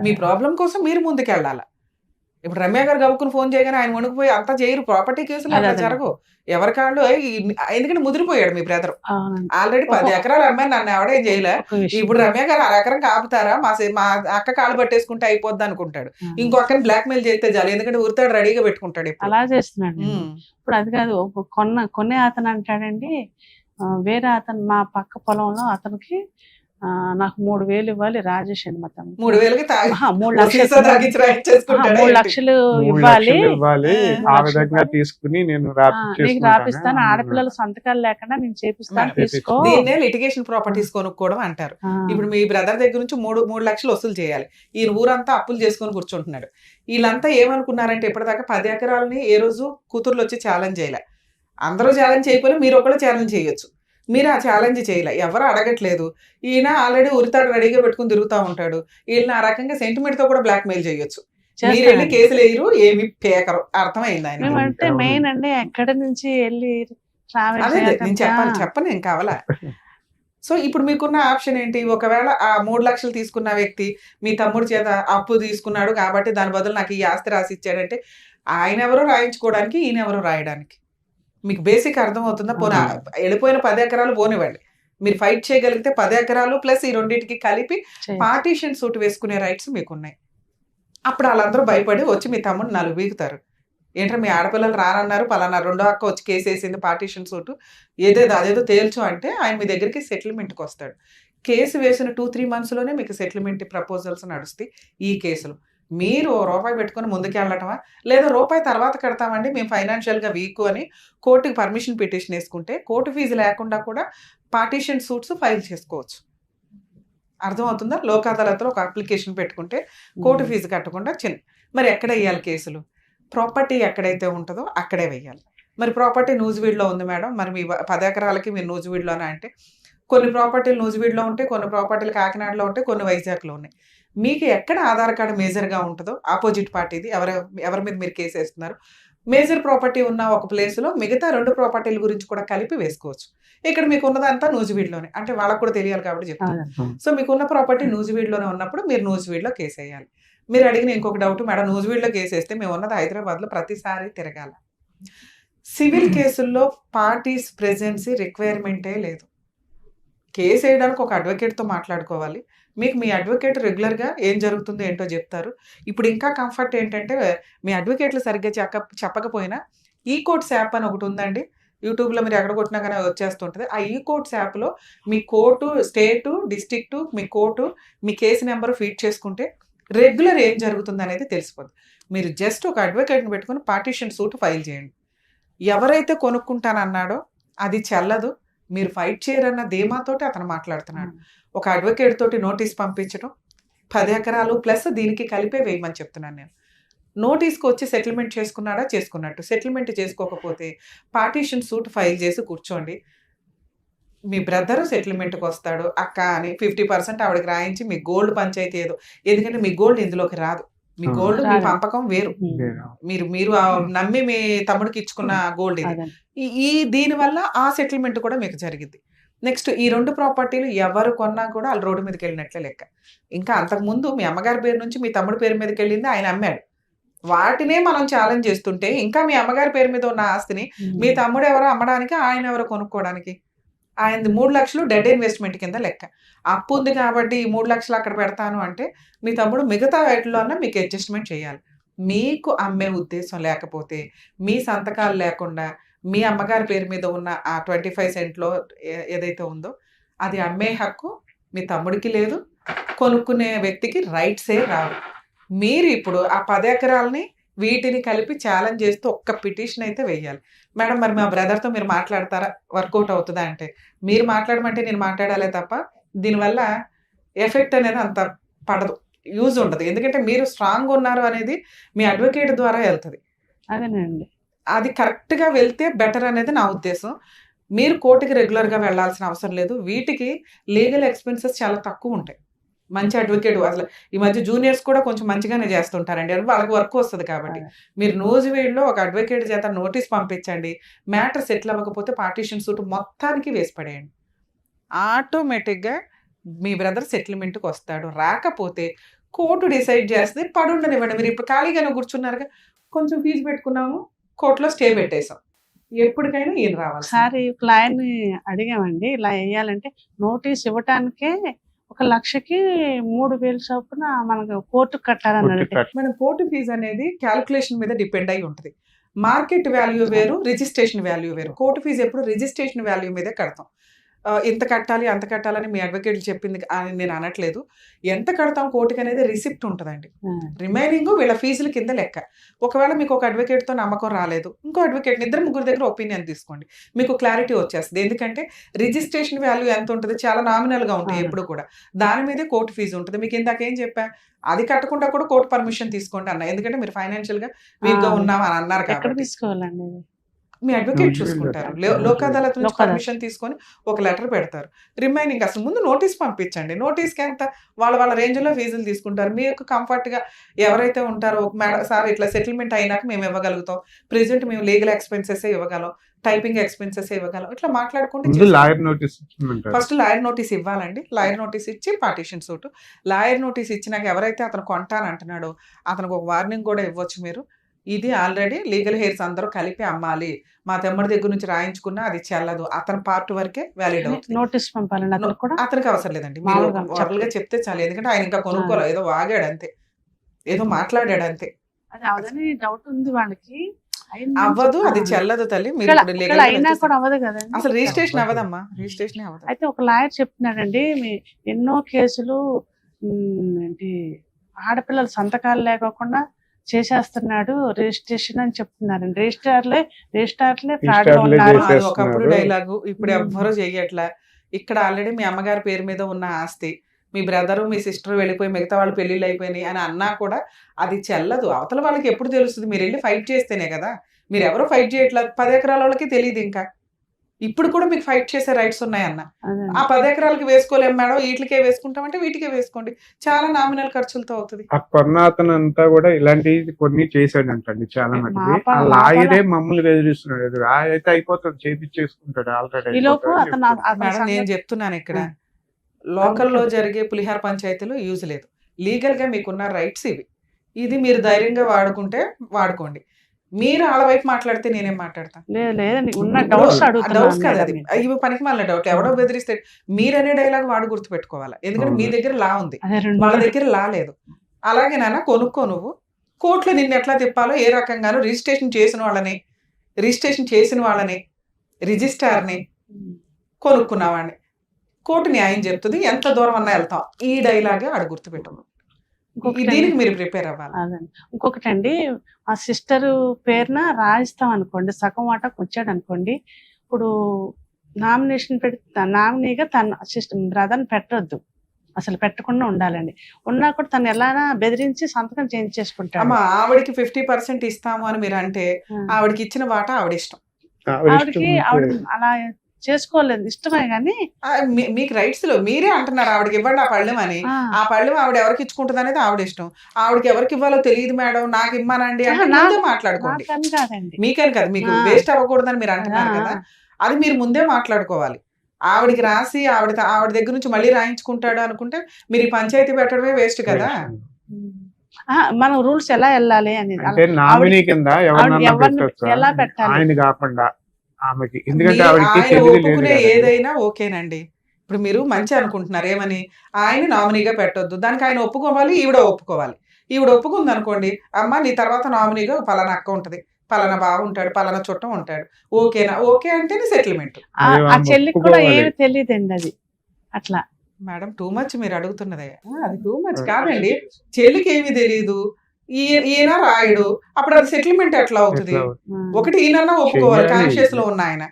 మీ ప్రాబ్లం కోసం మీరు ముందుకెళ్ళాలి. ఇప్పుడు రమ్య గారు గబుక్కుని ఫోన్ చేయగానే ఆయన వణుకుపోయి అంతా చేయరు. ప్రాపర్టీ కేసులు అలా జరగవు. ఎవరి కాళ్ళు, ఎందుకంటే ముదిరిపోయాడు మీ బ్రదర్. ఆల్రెడీ 10 ఎకరాలు అమ్మాయి, నన్ను ఎవడేం చేయలే. ఇప్పుడు రమ్య గారు 1/2 ఎకరం కాపుతారా, మా అక్క కాళ్ళు పట్టేసుకుంటే అయిపోద్ది అనుకుంటాడు. ఇంకో అక్కని బ్లాక్ మెయిల్ చేస్తే చాలు, ఎందుకంటే ఊరితాడు రెడీగా పెట్టుకుంటాడు. అలా చేస్తున్నాడు. ఇప్పుడు అది కాదు, కొనే అతను అంటాడండి వేరే అతను మా పక్క పొలంలో అతనికి నాకు 3,000 ఇవ్వాలి రాజేష్ అని మా తమ్ముడు. 3,000కి 3 లక్షలు 3 లక్షలు 3 ఇవ్వాలి. లక్షలు ఇవ్వాలి ఆ విధంగా తీసుకుని నేను నీకు రాపిస్తాను, ఆడపిల్లల సంతకాలు లేకుండా నేను చేపిస్తాను, తీసుకో. దీన్నే లిటిగేషన్ ప్రాపర్టీస్ కొనుక్కోవడం అంటారు. ఇప్పుడు మీ బ్రదర్ దగ్గర నుంచి 3 లక్షలు వసూలు చేయాలి. ఈయన ఊరంతా అప్పులు చేసుకొని కూర్చుంటున్నాడు. వీళ్ళంతా ఏమనుకున్నారంటే ఇప్పటిదాకా 10 ఎకరాలని ఏ రోజు కూతుర్లు వచ్చి ఛాలెంజ్ చేయలే. అందరూ ఛాలెంజ్ చేయకపోయినా మీరు ఒకళ్ళు ఛాలెంజ్ చేయొచ్చు. మీరు ఆ ఛాలెంజ్ చేయలే, ఎవరు అడగట్లేదు. ఈయన ఆల్రెడీ ఉరితాడు రెడీగా పెట్టుకుని తిరుగుతూ ఉంటాడు. వీళ్ళని ఆ రకంగా సెంటిమెంట్ తో కూడా బ్లాక్ మెయిల్ చేయొచ్చు. మీరు వెళ్ళి కేసులు వేయరు, ఏమి పేకరు. అర్థమైంది ఆయన. మేమంటే మెయిన్ అండి ఎక్కడి నుంచి వెళ్ళి అదే నేను చెప్పను ఏం కావాలా. సో ఇప్పుడు మీకున్న ఆప్షన్ ఏంటి? ఒకవేళ ఆ 3 లక్షలు తీసుకున్న వ్యక్తి మీ తమ్ముడి చేత అప్పు తీసుకున్నాడు కాబట్టి దాని బదులు నాకు ఈ ఆస్తి రాసి ఇచ్చాడంటే ఆయన ఎవరో రాయించుకోవడానికి, ఈయన ఎవరో రాయడానికి. మీకు బేసిక్ అర్థమవుతుందా? పోనా వెళ్ళిపోయిన 10 ఎకరాలు పోనివ్వండి, మీరు ఫైట్ చేయగలిగితే 10 ఎకరాలు ప్లస్ ఈ రెండింటికి కలిపి పార్టీషన్ సూట్ వేసుకునే రైట్స్ మీకున్నాయి. అప్పుడు వాళ్ళందరూ భయపడి వచ్చి మీ తమ్ముడు 4 వీగుతారు. ఏంటంటే మీ ఆడపిల్లలు రానన్నారు, పలానా రెండో అక్క వచ్చి కేసు వేసింది పార్టీషన్ సూటు, అదేదో తేల్చు అంటే ఆయన మీ దగ్గరికి సెటిల్మెంట్కి వస్తాడు. కేసు వేసిన 2-3 మంత్స్లోనే మీకు సెటిల్మెంట్ ప్రపోజల్స్ నడుస్తాయి ఈ కేసులు. మీరు రూపాయి పెట్టుకుని ముందుకు వెళ్ళటమా, లేదా రూపాయి తర్వాత కడతామండి మేము ఫైనాన్షియల్గా వీక్ అని కోర్టుకి పర్మిషన్ పిటిషన్ వేసుకుంటే కోర్టు ఫీజు లేకుండా కూడా పార్టీషన్ సూట్స్ ఫైల్ చేసుకోవచ్చు. అర్థమవుతుందా? లోక్ అదాలత్లో ఒక అప్లికేషన్ పెట్టుకుంటే కోర్టు ఫీజు కట్టకుండా మరి ఎక్కడ వేయాలి కేసులు? ప్రాపర్టీ ఎక్కడైతే ఉంటుందో అక్కడే వేయాలి. మరి ప్రాపర్టీ నూజివీడులో ఉంది మేడం, మరి మీ 10 ఎకరాలకి మీరు నూజివీడులోనే అంటే కొన్ని ప్రాపర్టీలు నూజివీడులో ఉంటాయి, కొన్ని ప్రాపర్టీలు కాకినాడలో ఉంటాయి, కొన్ని వైజాగ్లో ఉన్నాయి. మీకు ఎక్కడ ఆధార్ కార్డు మేజర్గా ఉంటుందో ఆపోజిట్ పార్టీది, ఎవరి మీద మీరు కేసు వేస్తున్నారు, మేజర్ ప్రాపర్టీ ఉన్న ఒక ప్లేస్లో మిగతా 2 ప్రాపర్టీల గురించి కూడా కలిపి వేసుకోవచ్చు. ఇక్కడ మీకు ఉన్నదంతా నూజివీడులోనే, అంటే వాళ్ళకు కూడా తెలియాలి కాబట్టి చెప్తాను. సో మీకున్న ప్రాపర్టీ నూజివీడులోనే ఉన్నప్పుడు మీరు నూజివీడులో కేసు వేయాలి. మీరు అడిగిన ఇంకొక డౌట్, మేడం నూజివీడులో కేసు వేస్తే మేము ఉన్నది హైదరాబాద్లో ప్రతిసారి తిరగాల. సివిల్ కేసుల్లో పార్టీస్ ప్రెజెన్సీ రిక్వైర్మెంటే లేదు. కేసు వేయడానికి ఒక అడ్వకేట్తో మాట్లాడుకోవాలి. మీకు మీ అడ్వకేట్ రెగ్యులర్గా ఏం జరుగుతుందో ఏంటో చెప్తారు. ఇప్పుడు ఇంకా కంఫర్ట్ ఏంటంటే మీ అడ్వకేట్లు సరిగ్గా చెప్పకపోయినా ఈ కోర్ట్స్ యాప్ అని ఒకటి ఉందండి. యూట్యూబ్లో మీరు ఎక్కడ కొట్టినా కానీ వచ్చేస్తుంటుంది. ఆ ఈ కోర్ట్స్ యాప్లో మీ కోర్టు, స్టేటు, డిస్ట్రిక్టు, మీ కోర్టు, మీ కేసు నెంబర్ ఫీడ్ చేసుకుంటే రెగ్యులర్ ఏం జరుగుతుంది అనేది తెలిసిపోతుంది. మీరు జస్ట్ ఒక అడ్వకేట్ని పెట్టుకుని పార్టీషన్ సూట్ ఫైల్ చేయండి. ఎవరైతే కొనుక్కుంటానన్నాడో అది చెల్లదు, మీరు ఫైట్ చేయరన్న ధీమాతోటి అతను మాట్లాడుతున్నాడు. ఒక అడ్వకేట్ తోటి నోటీస్ పంపించడం, 10 ఎకరాలు ప్లస్ దీనికి కలిపే వేయమని చెప్తున్నాను నేను. నోటీస్కి వచ్చి సెటిల్మెంట్ చేసుకున్నాడా చేసుకున్నట్టు, సెటిల్మెంట్ చేసుకోకపోతే పార్టీషన్ సూట్ ఫైల్ చేసి కూర్చోండి. మీ బ్రదరు సెటిల్మెంట్కి వస్తాడు అక్క అని 50% ఆవిడకి రాయించి మీ గోల్డ్ పంచాయతీ ఏదో, ఎందుకంటే మీ గోల్డ్ ఇందులోకి రాదు, మీ గోల్డ్ మీ పంపకం వేరు, మీరు నమ్మి మీ తమ్ముడికి ఇచ్చుకున్న గోల్డ్ ఇది. దీనివల్ల ఆ సెటిల్మెంట్ కూడా మీకు జరిగింది. నెక్స్ట్ ఈ 2 ప్రాపర్టీలు ఎవరు కొన్నా కూడా వాళ్ళు రోడ్డు మీదకి వెళ్ళినట్లే లెక్క. ఇంకా అంతకుముందు మీ అమ్మగారి పేరు నుంచి మీ తమ్ముడి పేరు మీదకి వెళ్ళింది, ఆయన అమ్మాడు. వాటినే మనం ఛాలెంజ్ చేస్తుంటే ఇంకా మీ అమ్మగారి పేరు మీద ఉన్న ఆస్తిని మీ తమ్ముడు ఎవరో అమ్మడానికి, ఆయన ఎవరో కొనుక్కోవడానికి. ఆయనది 3 లక్షలు డెడ్ ఇన్వెస్ట్మెంట్ కింద లెక్క. అప్పు ఉంది కాబట్టి ఈ 3 లక్షలు అక్కడ పెడతాను అంటే మీ తమ్ముడు మిగతా వాటిలో అన్నా మీకు అడ్జస్ట్మెంట్ చేయాలి. మీకు అమ్మే ఉద్దేశం లేకపోతే, మీ సంతకాలు లేకుండా మీ అమ్మగారి పేరు మీద ఉన్న ఆ 25 సెంట్లో ఏదైతే ఉందో అది అమ్మే హక్కు మీ తమ్ముడికి లేదు, కొనుక్కునే వ్యక్తికి రైట్సే రావు. మీరు ఇప్పుడు ఆ 10 ఎకరాలని వీటిని కలిపి ఛాలెంజ్ చేస్తూ ఒక్క పిటిషన్ అయితే వేయాలి. మేడం మరి మా బ్రదర్తో మీరు మాట్లాడతారా, వర్కౌట్ అవుతుందా అంటే మీరు మాట్లాడమంటే నేను మాట్లాడాలే తప్ప దీనివల్ల ఎఫెక్ట్ అనేది అంత పడదు, యూజ్ ఉండదు. ఎందుకంటే మీరు స్ట్రాంగ్ ఉన్నారు అనేది మీ అడ్వకేట్ ద్వారా వెళ్తుంది. అదేనండి, అది కరెక్ట్గా వెళ్తే బెటర్ అనేది నా ఉద్దేశం. మీరు కోర్టుకి రెగ్యులర్గా వెళ్ళాల్సిన అవసరం లేదు. వీటికి లీగల్ ఎక్స్పెన్సెస్ చాలా తక్కువ ఉంటాయి. మంచి అడ్వకేట్, అసలు ఈ మధ్య జూనియర్స్ కూడా కొంచెం మంచిగానే చేస్తుంటారండి, అని వాళ్ళకి వర్క్ వస్తుంది కాబట్టి. మీరు నూజివీడులో ఒక అడ్వకేట్ చేత నోటీస్ పంపించండి, మ్యాటర్ సెటిల్ అవ్వకపోతే పార్టీషన్ సూట్ మొత్తానికి వేసి పడేయండి. ఆటోమేటిక్గా మీ బ్రదర్ సెటిల్మెంట్కి వస్తాడు. రాకపోతే కోర్టు డిసైడ్ చేస్తే పడుండనివ్వండి. మీరు ఇప్పుడు ఖాళీగానే కూర్చున్నారుగా, కొంచెం ఫీజు పెట్టుకున్నాము, కోర్టులో స్టే పెట్టేశాం, ఎప్పటికైనా ఈయన రావాలి. ఒకసారి క్లయింట్ అడిగామండి, ఇలా వేయాలంటే నోటీస్ ఇవ్వటానికే 1 లక్షకి 3,000 చొప్పున మనకు కోర్టు కట్టాలన్నాడు. మనం కోర్టు ఫీజు అనేది క్యాలిక్యులేషన్ మీద డిపెండ్ అయి ఉంటుంది. మార్కెట్ వాల్యూ వేరు, రిజిస్ట్రేషన్ వాల్యూ వేరు. కోర్టు ఫీజు ఎప్పుడు రిజిస్ట్రేషన్ వాల్యూ మీదే కడతాం. ఇంత కట్టాలి అంత కట్టాలని మీ అడ్వకేట్లు చెప్పింది అని నేను అనట్లేదు. ఎంత కడతాం కోర్టుకి అనేది రిసిప్ట్ ఉంటుందండి. రిమైనింగ్ వీళ్ళ ఫీజుల కింద లెక్క. ఒకవేళ మీకు ఒక అడ్వకేట్తో నమ్మకం రాలేదు, ఇంకో అడ్వకేట్ ఇద్దరు ముగ్గురు దగ్గర ఒపీనియన్ తీసుకోండి, మీకు క్లారిటీ వచ్చేస్తుంది. ఎందుకంటే రిజిస్ట్రేషన్ వాల్యూ ఎంత ఉంటుంది, చాలా నామినల్గా ఉంటాయి ఎప్పుడు కూడా. దాని మీదే కోర్టు ఫీజు ఉంటుంది. మీకు ఇందాకేం చెప్పా, అది కట్టకుండా కూడా కోర్టు పర్మిషన్ తీసుకోండి అన్న. ఎందుకంటే మీరు ఫైనాన్షియల్గా వీక్గా ఉన్నాం అని అన్నారు ఎక్కడ కాబట్టి తీసుకోవాలండి? మీ అడ్వకేట్ చూసుకుంటారు. లోక్ అదాలత్ నుంచి పర్మిషన్ తీసుకొని ఒక లెటర్ పెడతారు. రిమైనింగ్ అసలు ముందు నోటీస్ పంపించండి. నోటీస్కి ఎంత వాళ్ళ రేంజ్లో ఫీజులు తీసుకుంటారు. మీకు కంఫర్ట్గా ఎవరైతే ఉంటారో, మేడం సార్ ఇట్లా సెటిల్మెంట్ అయినాక మేము ఇవ్వగలుగుతాం, ప్రెజెంట్ మేము లీగల్ ఎక్స్పెన్సెస్ ఇవ్వగలం, టైపింగ్ ఎక్స్పెన్సెస్ ఇవ్వగలం, ఇట్లా మాట్లాడుకుంటే ఫస్ట్ లాయర్ నోటీస్ ఇవ్వాలండి. లాయర్ నోటీస్ ఇచ్చి పార్టీషన్ సూట్. లాయర్ నోటీస్ ఇచ్చినాక ఎవరైతే అతను కొంటానంటున్నాడో అతనికి ఒక వార్నింగ్ కూడా ఇవ్వచ్చు మీరు. ఇది ఆల్రెడీ లీగల్ హెయిర్స్ అందరూ కలిపి అమ్మాలి, మా తమ్ముడి దగ్గర నుంచి రాయించుకున్నా అది చెల్లదు, అతని పార్ట్ వరకే వ్యాలిడ్ అవుతుంది. నోటీస్ పంపాలండి అతనికి అవసరం లేదండి, మీరు ఓరల్గా చెప్తే చాలు. ఎందుకంటే ఆయన ఇంకా కొనుక్కోలేదు, ఏదో వాగాడు అంతే, ఏదో మాట్లాడాడు అంతే. డౌట్ ఉంది వాళ్ళకి, అవ్వదు, అది చెల్లదు తల్లి. మీరు అసలు రిజిస్ట్రేషన్ అవ్వదమ్మా, రిజిస్ట్రేషన్ అవ్వదు. అయితే ఒక లాయర్ చెప్తున్నాడండి, ఎన్నో కేసులు ఏంటి ఆడపిల్లలు సంతకాలు లేకోకుండా చేసేస్తున్నాడు రిజిస్ట్రేషన్ అని చెప్తున్నారండి. రిజిస్ట్రార్లే ఫ్రాడ్ ఉన్నారు. ఒకప్పుడు డైలాగు, ఇప్పుడు ఎవ్వరూ చెయ్యట్లా. ఇక్కడ ఆల్రెడీ మీ అమ్మగారి పేరు మీద ఉన్న ఆస్తి మీ బ్రదరు మీ సిస్టర్ వెళ్ళిపోయి మిగతా వాళ్ళు పెళ్లిళ్ళు అయిపోయినాయి అని అన్నా కూడా అది చెల్లదు. అవతల వాళ్ళకి ఎప్పుడు తెలుస్తుంది? మీరు వెళ్ళి ఫైట్ చేస్తేనే కదా. మీరు ఎవరో ఫైట్ చేయట్లేదు, 10 ఎకరాల వాళ్ళకి తెలియదు. ఇంకా ఇప్పుడు కూడా మీకు ఫైట్ చేసే రైట్స్ ఉన్నాయన్న. ఆ 10 ఎకరాలకి వేసుకోలేము మేడం, వీటికే వేసుకుంటామంటే వీటికే వేసుకోండి, చాలా నామినల్ ఖర్చులతో అవుతుంది. ఆ కొన్నాతను అంతా కూడా ఇలాంటివి కొన్ని చేశాడు అంటండి చాలా మటుకు. ఆ లాయరే మమ్మల్ని బెదిరిస్తున్నాడు, అయితే అయిపోతుంది చేపించేసుకుంటాడు ఆల్రెడీ. మేడం నేను చెప్తున్నాను, ఇక్కడ లోకల్లో జరిగే పులిహార పంచాయతీలో యూజ్ లేదు. లీగల్ గా మీకున్న రైట్స్ ఇవి. ఇది మీరు ధైర్యంగా వాడుకుంటే వాడుకోండి. మీరు వాళ్ళ వైపు మాట్లాడితే నేనేం మాట్లాడతాను? డౌట్స్ కదా అది, ఇవి పనికి మళ్ళీ డౌట్. ఎవడో బెదిరిస్తే మీరనే డైలాగ్ వాడు గుర్తు పెట్టుకోవాలి. ఎందుకంటే మీ దగ్గర లా ఉంది, వాళ్ళ దగ్గర లా లేదు. అలాగే నాన్న కొనుక్కో, నువ్వు కోర్టులో నిన్ను ఎట్లా తిప్పాలో ఏ రకంగానో రిజిస్ట్రేషన్ చేసిన వాళ్ళని రిజిస్ట్రార్ని కొనుక్కున్నవాడిని కోర్టు న్యాయం చెప్తుంది, ఎంత దూరం అన్నా వెళ్తాం. ఈ డైలాగే ఆడ గుర్తు పెట్టు, దీనికి మీరు ప్రిపేర్ అవ్వాలి. ఇంకొకటి అండి, ఆ సిస్టర్ పేరున రాయిస్తాం అనుకోండి, సగం వాటాకు వచ్చాడు అనుకోండి, ఇప్పుడు నామినేషన్ పెడితే నామినీగా తన సిస్టర్ బ్రదర్ని పెట్టద్దు, అసలు పెట్టకుండా ఉండాలండి. ఉన్నా కూడా తను ఎలా బెదిరించి సంతకం చేయించేసుకుంటాడు. అమ్మా ఆవిడకి 50% ఇస్తాము అని మీరు అంటే ఆవిడకి ఇచ్చిన వాటా ఆవిడ ఇష్టం. ఆవిడ అలా చేసుకోలేదు, ఇష్టమే కానీ మీకు రైట్స్ లో మీరే అంటున్నారు ఆవిడకి ఇవ్వండి ఆ పళ్ళెం అని. ఆ పళ్ళెం ఆవిడ ఎవరికి ఇచ్చుకుంటుంది అనేది ఆవిడ ఇష్టం. ఆవిడకి ఎవరికి ఇవ్వాలో తెలియదు మేడం, నాకు ఇమ్మనండి అంటే మాట్లాడుకోండి. మీకని కదా, మీకు వేస్ట్ అవ్వకూడదని మీరు అంటున్నారు కదా, అది మీరు ముందే మాట్లాడుకోవాలి. ఆవిడకి రాసి ఆవిడ దగ్గర నుంచి మళ్ళీ రాయించుకుంటాడు అనుకుంటే మీరు ఈ పంచాయతీ పెట్టడమే వేస్ట్ కదా. మనం రూల్స్ ఎలా వెళ్ళాలి అనేది ఎలా పెట్టాలి ఆయన కాకుండా ఆమెకి. ఎందుకంటే ఒప్పుకునే ఏదైనా ఓకేనండి. ఇప్పుడు మీరు మంచి అనుకుంటున్నారు ఏమని, ఆయన నామినీగా పెట్టొద్దు, దానికి ఆయన ఒప్పుకోవాలి, ఈవిడ ఒప్పుకోవాలి. ఈవిడ ఒప్పుకుంది అనుకోండి, అమ్మ నీ తర్వాత నామినీగా పలానా అక్క ఉంటది, పలానా బావ ఉంటాడు, పలానా చుట్టం ఉంటాడు, ఓకేనా? ఓకే అంటేనే సెటిల్మెంట్. ఆ చెల్లికి కూడా ఏమి తెలియదండి అది. అట్లా మేడం టూ మచ్ మీరు అడుగుతున్నదే, అది టూ మచ్ కాదండి. చెల్లికి ఏమీ తెలియదు, ఈయన రాయుడు, అప్పుడు అది సెటిల్మెంట్ ఎట్లా అవుతుంది? ఒకటి ఈయన ఒప్పుకోవాలి, కాన్షియస్ లో ఉన్న ఆయన.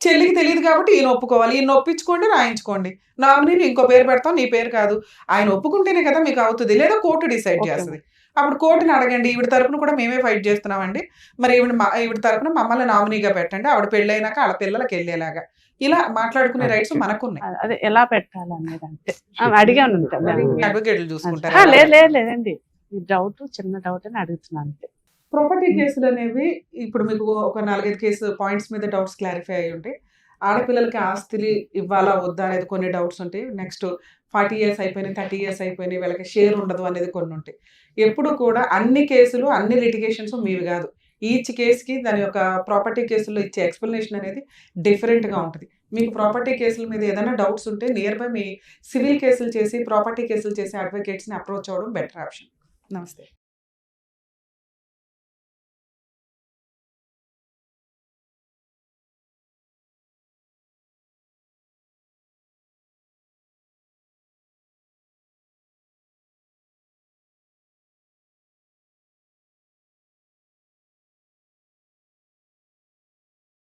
చెల్లికి తెలియదు కాబట్టి ఈయన ఒప్పుకోవాలి, ఈయన ఒప్పించుకోండి, రాయించుకోండి. నామినీలు ఇంకో పేరు పెడతాం, నీ పేరు కాదు. ఆయన ఒప్పుకుంటేనే కదా మీకు అవుతుంది, లేదా కోర్టు డిసైడ్ చేస్తుంది. అప్పుడు కోర్టుని అడగండి, ఈవిడ తరపున కూడా మేమే ఫైట్ చేస్తున్నామండి, మరి ఈవిడ తరపున మమ్మల్ని నామినీగా పెట్టండి, ఆవిడ పెళ్ళైనాక వాళ్ళ పిల్లలకి వెళ్ళేలాగా. ఇలా మాట్లాడుకునే రైట్స్ మనకున్నాయి. అదే ఎలా పెట్టాలి అనేది అంటే అడిగాను, అడ్వకేట్లు చూసుకుంటారు. లేదండి, డౌట్ చిన్న డౌట్ అని అడుగుతున్నాను. ప్రాపర్టీ కేసులు అనేవి ఇప్పుడు మీకు ఒక 4-5 కేసు పాయింట్స్ మీద డౌట్స్ క్లారిఫై అయ్యి ఉంటాయి. ఆడపిల్లలకి ఆస్తులు ఇవ్వాలా వద్దా అనేది కొన్ని డౌట్స్ ఉంటాయి. నెక్స్ట్ 40 years అయిపోయినాయి, 30 years అయిపోయినాయి, వీళ్ళకి షేర్ ఉండదు అనేది కొన్ని ఉంటాయి. ఎప్పుడు కూడా అన్ని కేసులు అన్ని లిటిగేషన్స్ మీవి కాదు. ఈచ్ కేసుకి దాని యొక్క ప్రాపర్టీ కేసుల్లో ఇచ్చే ఎక్స్ప్లెనేషన్ అనేది డిఫరెంట్గా ఉంటుంది. మీకు ప్రాపర్టీ కేసుల మీద ఏదైనా డౌట్స్ ఉంటే నియర్ బై మీ సివిల్ కేసులు చేసి ప్రాపర్టీ కేసులు చేసే అడ్వకేట్స్ని అప్రోచ్ అవ్వడం బెటర్ ఆప్షన్. నమస్తే.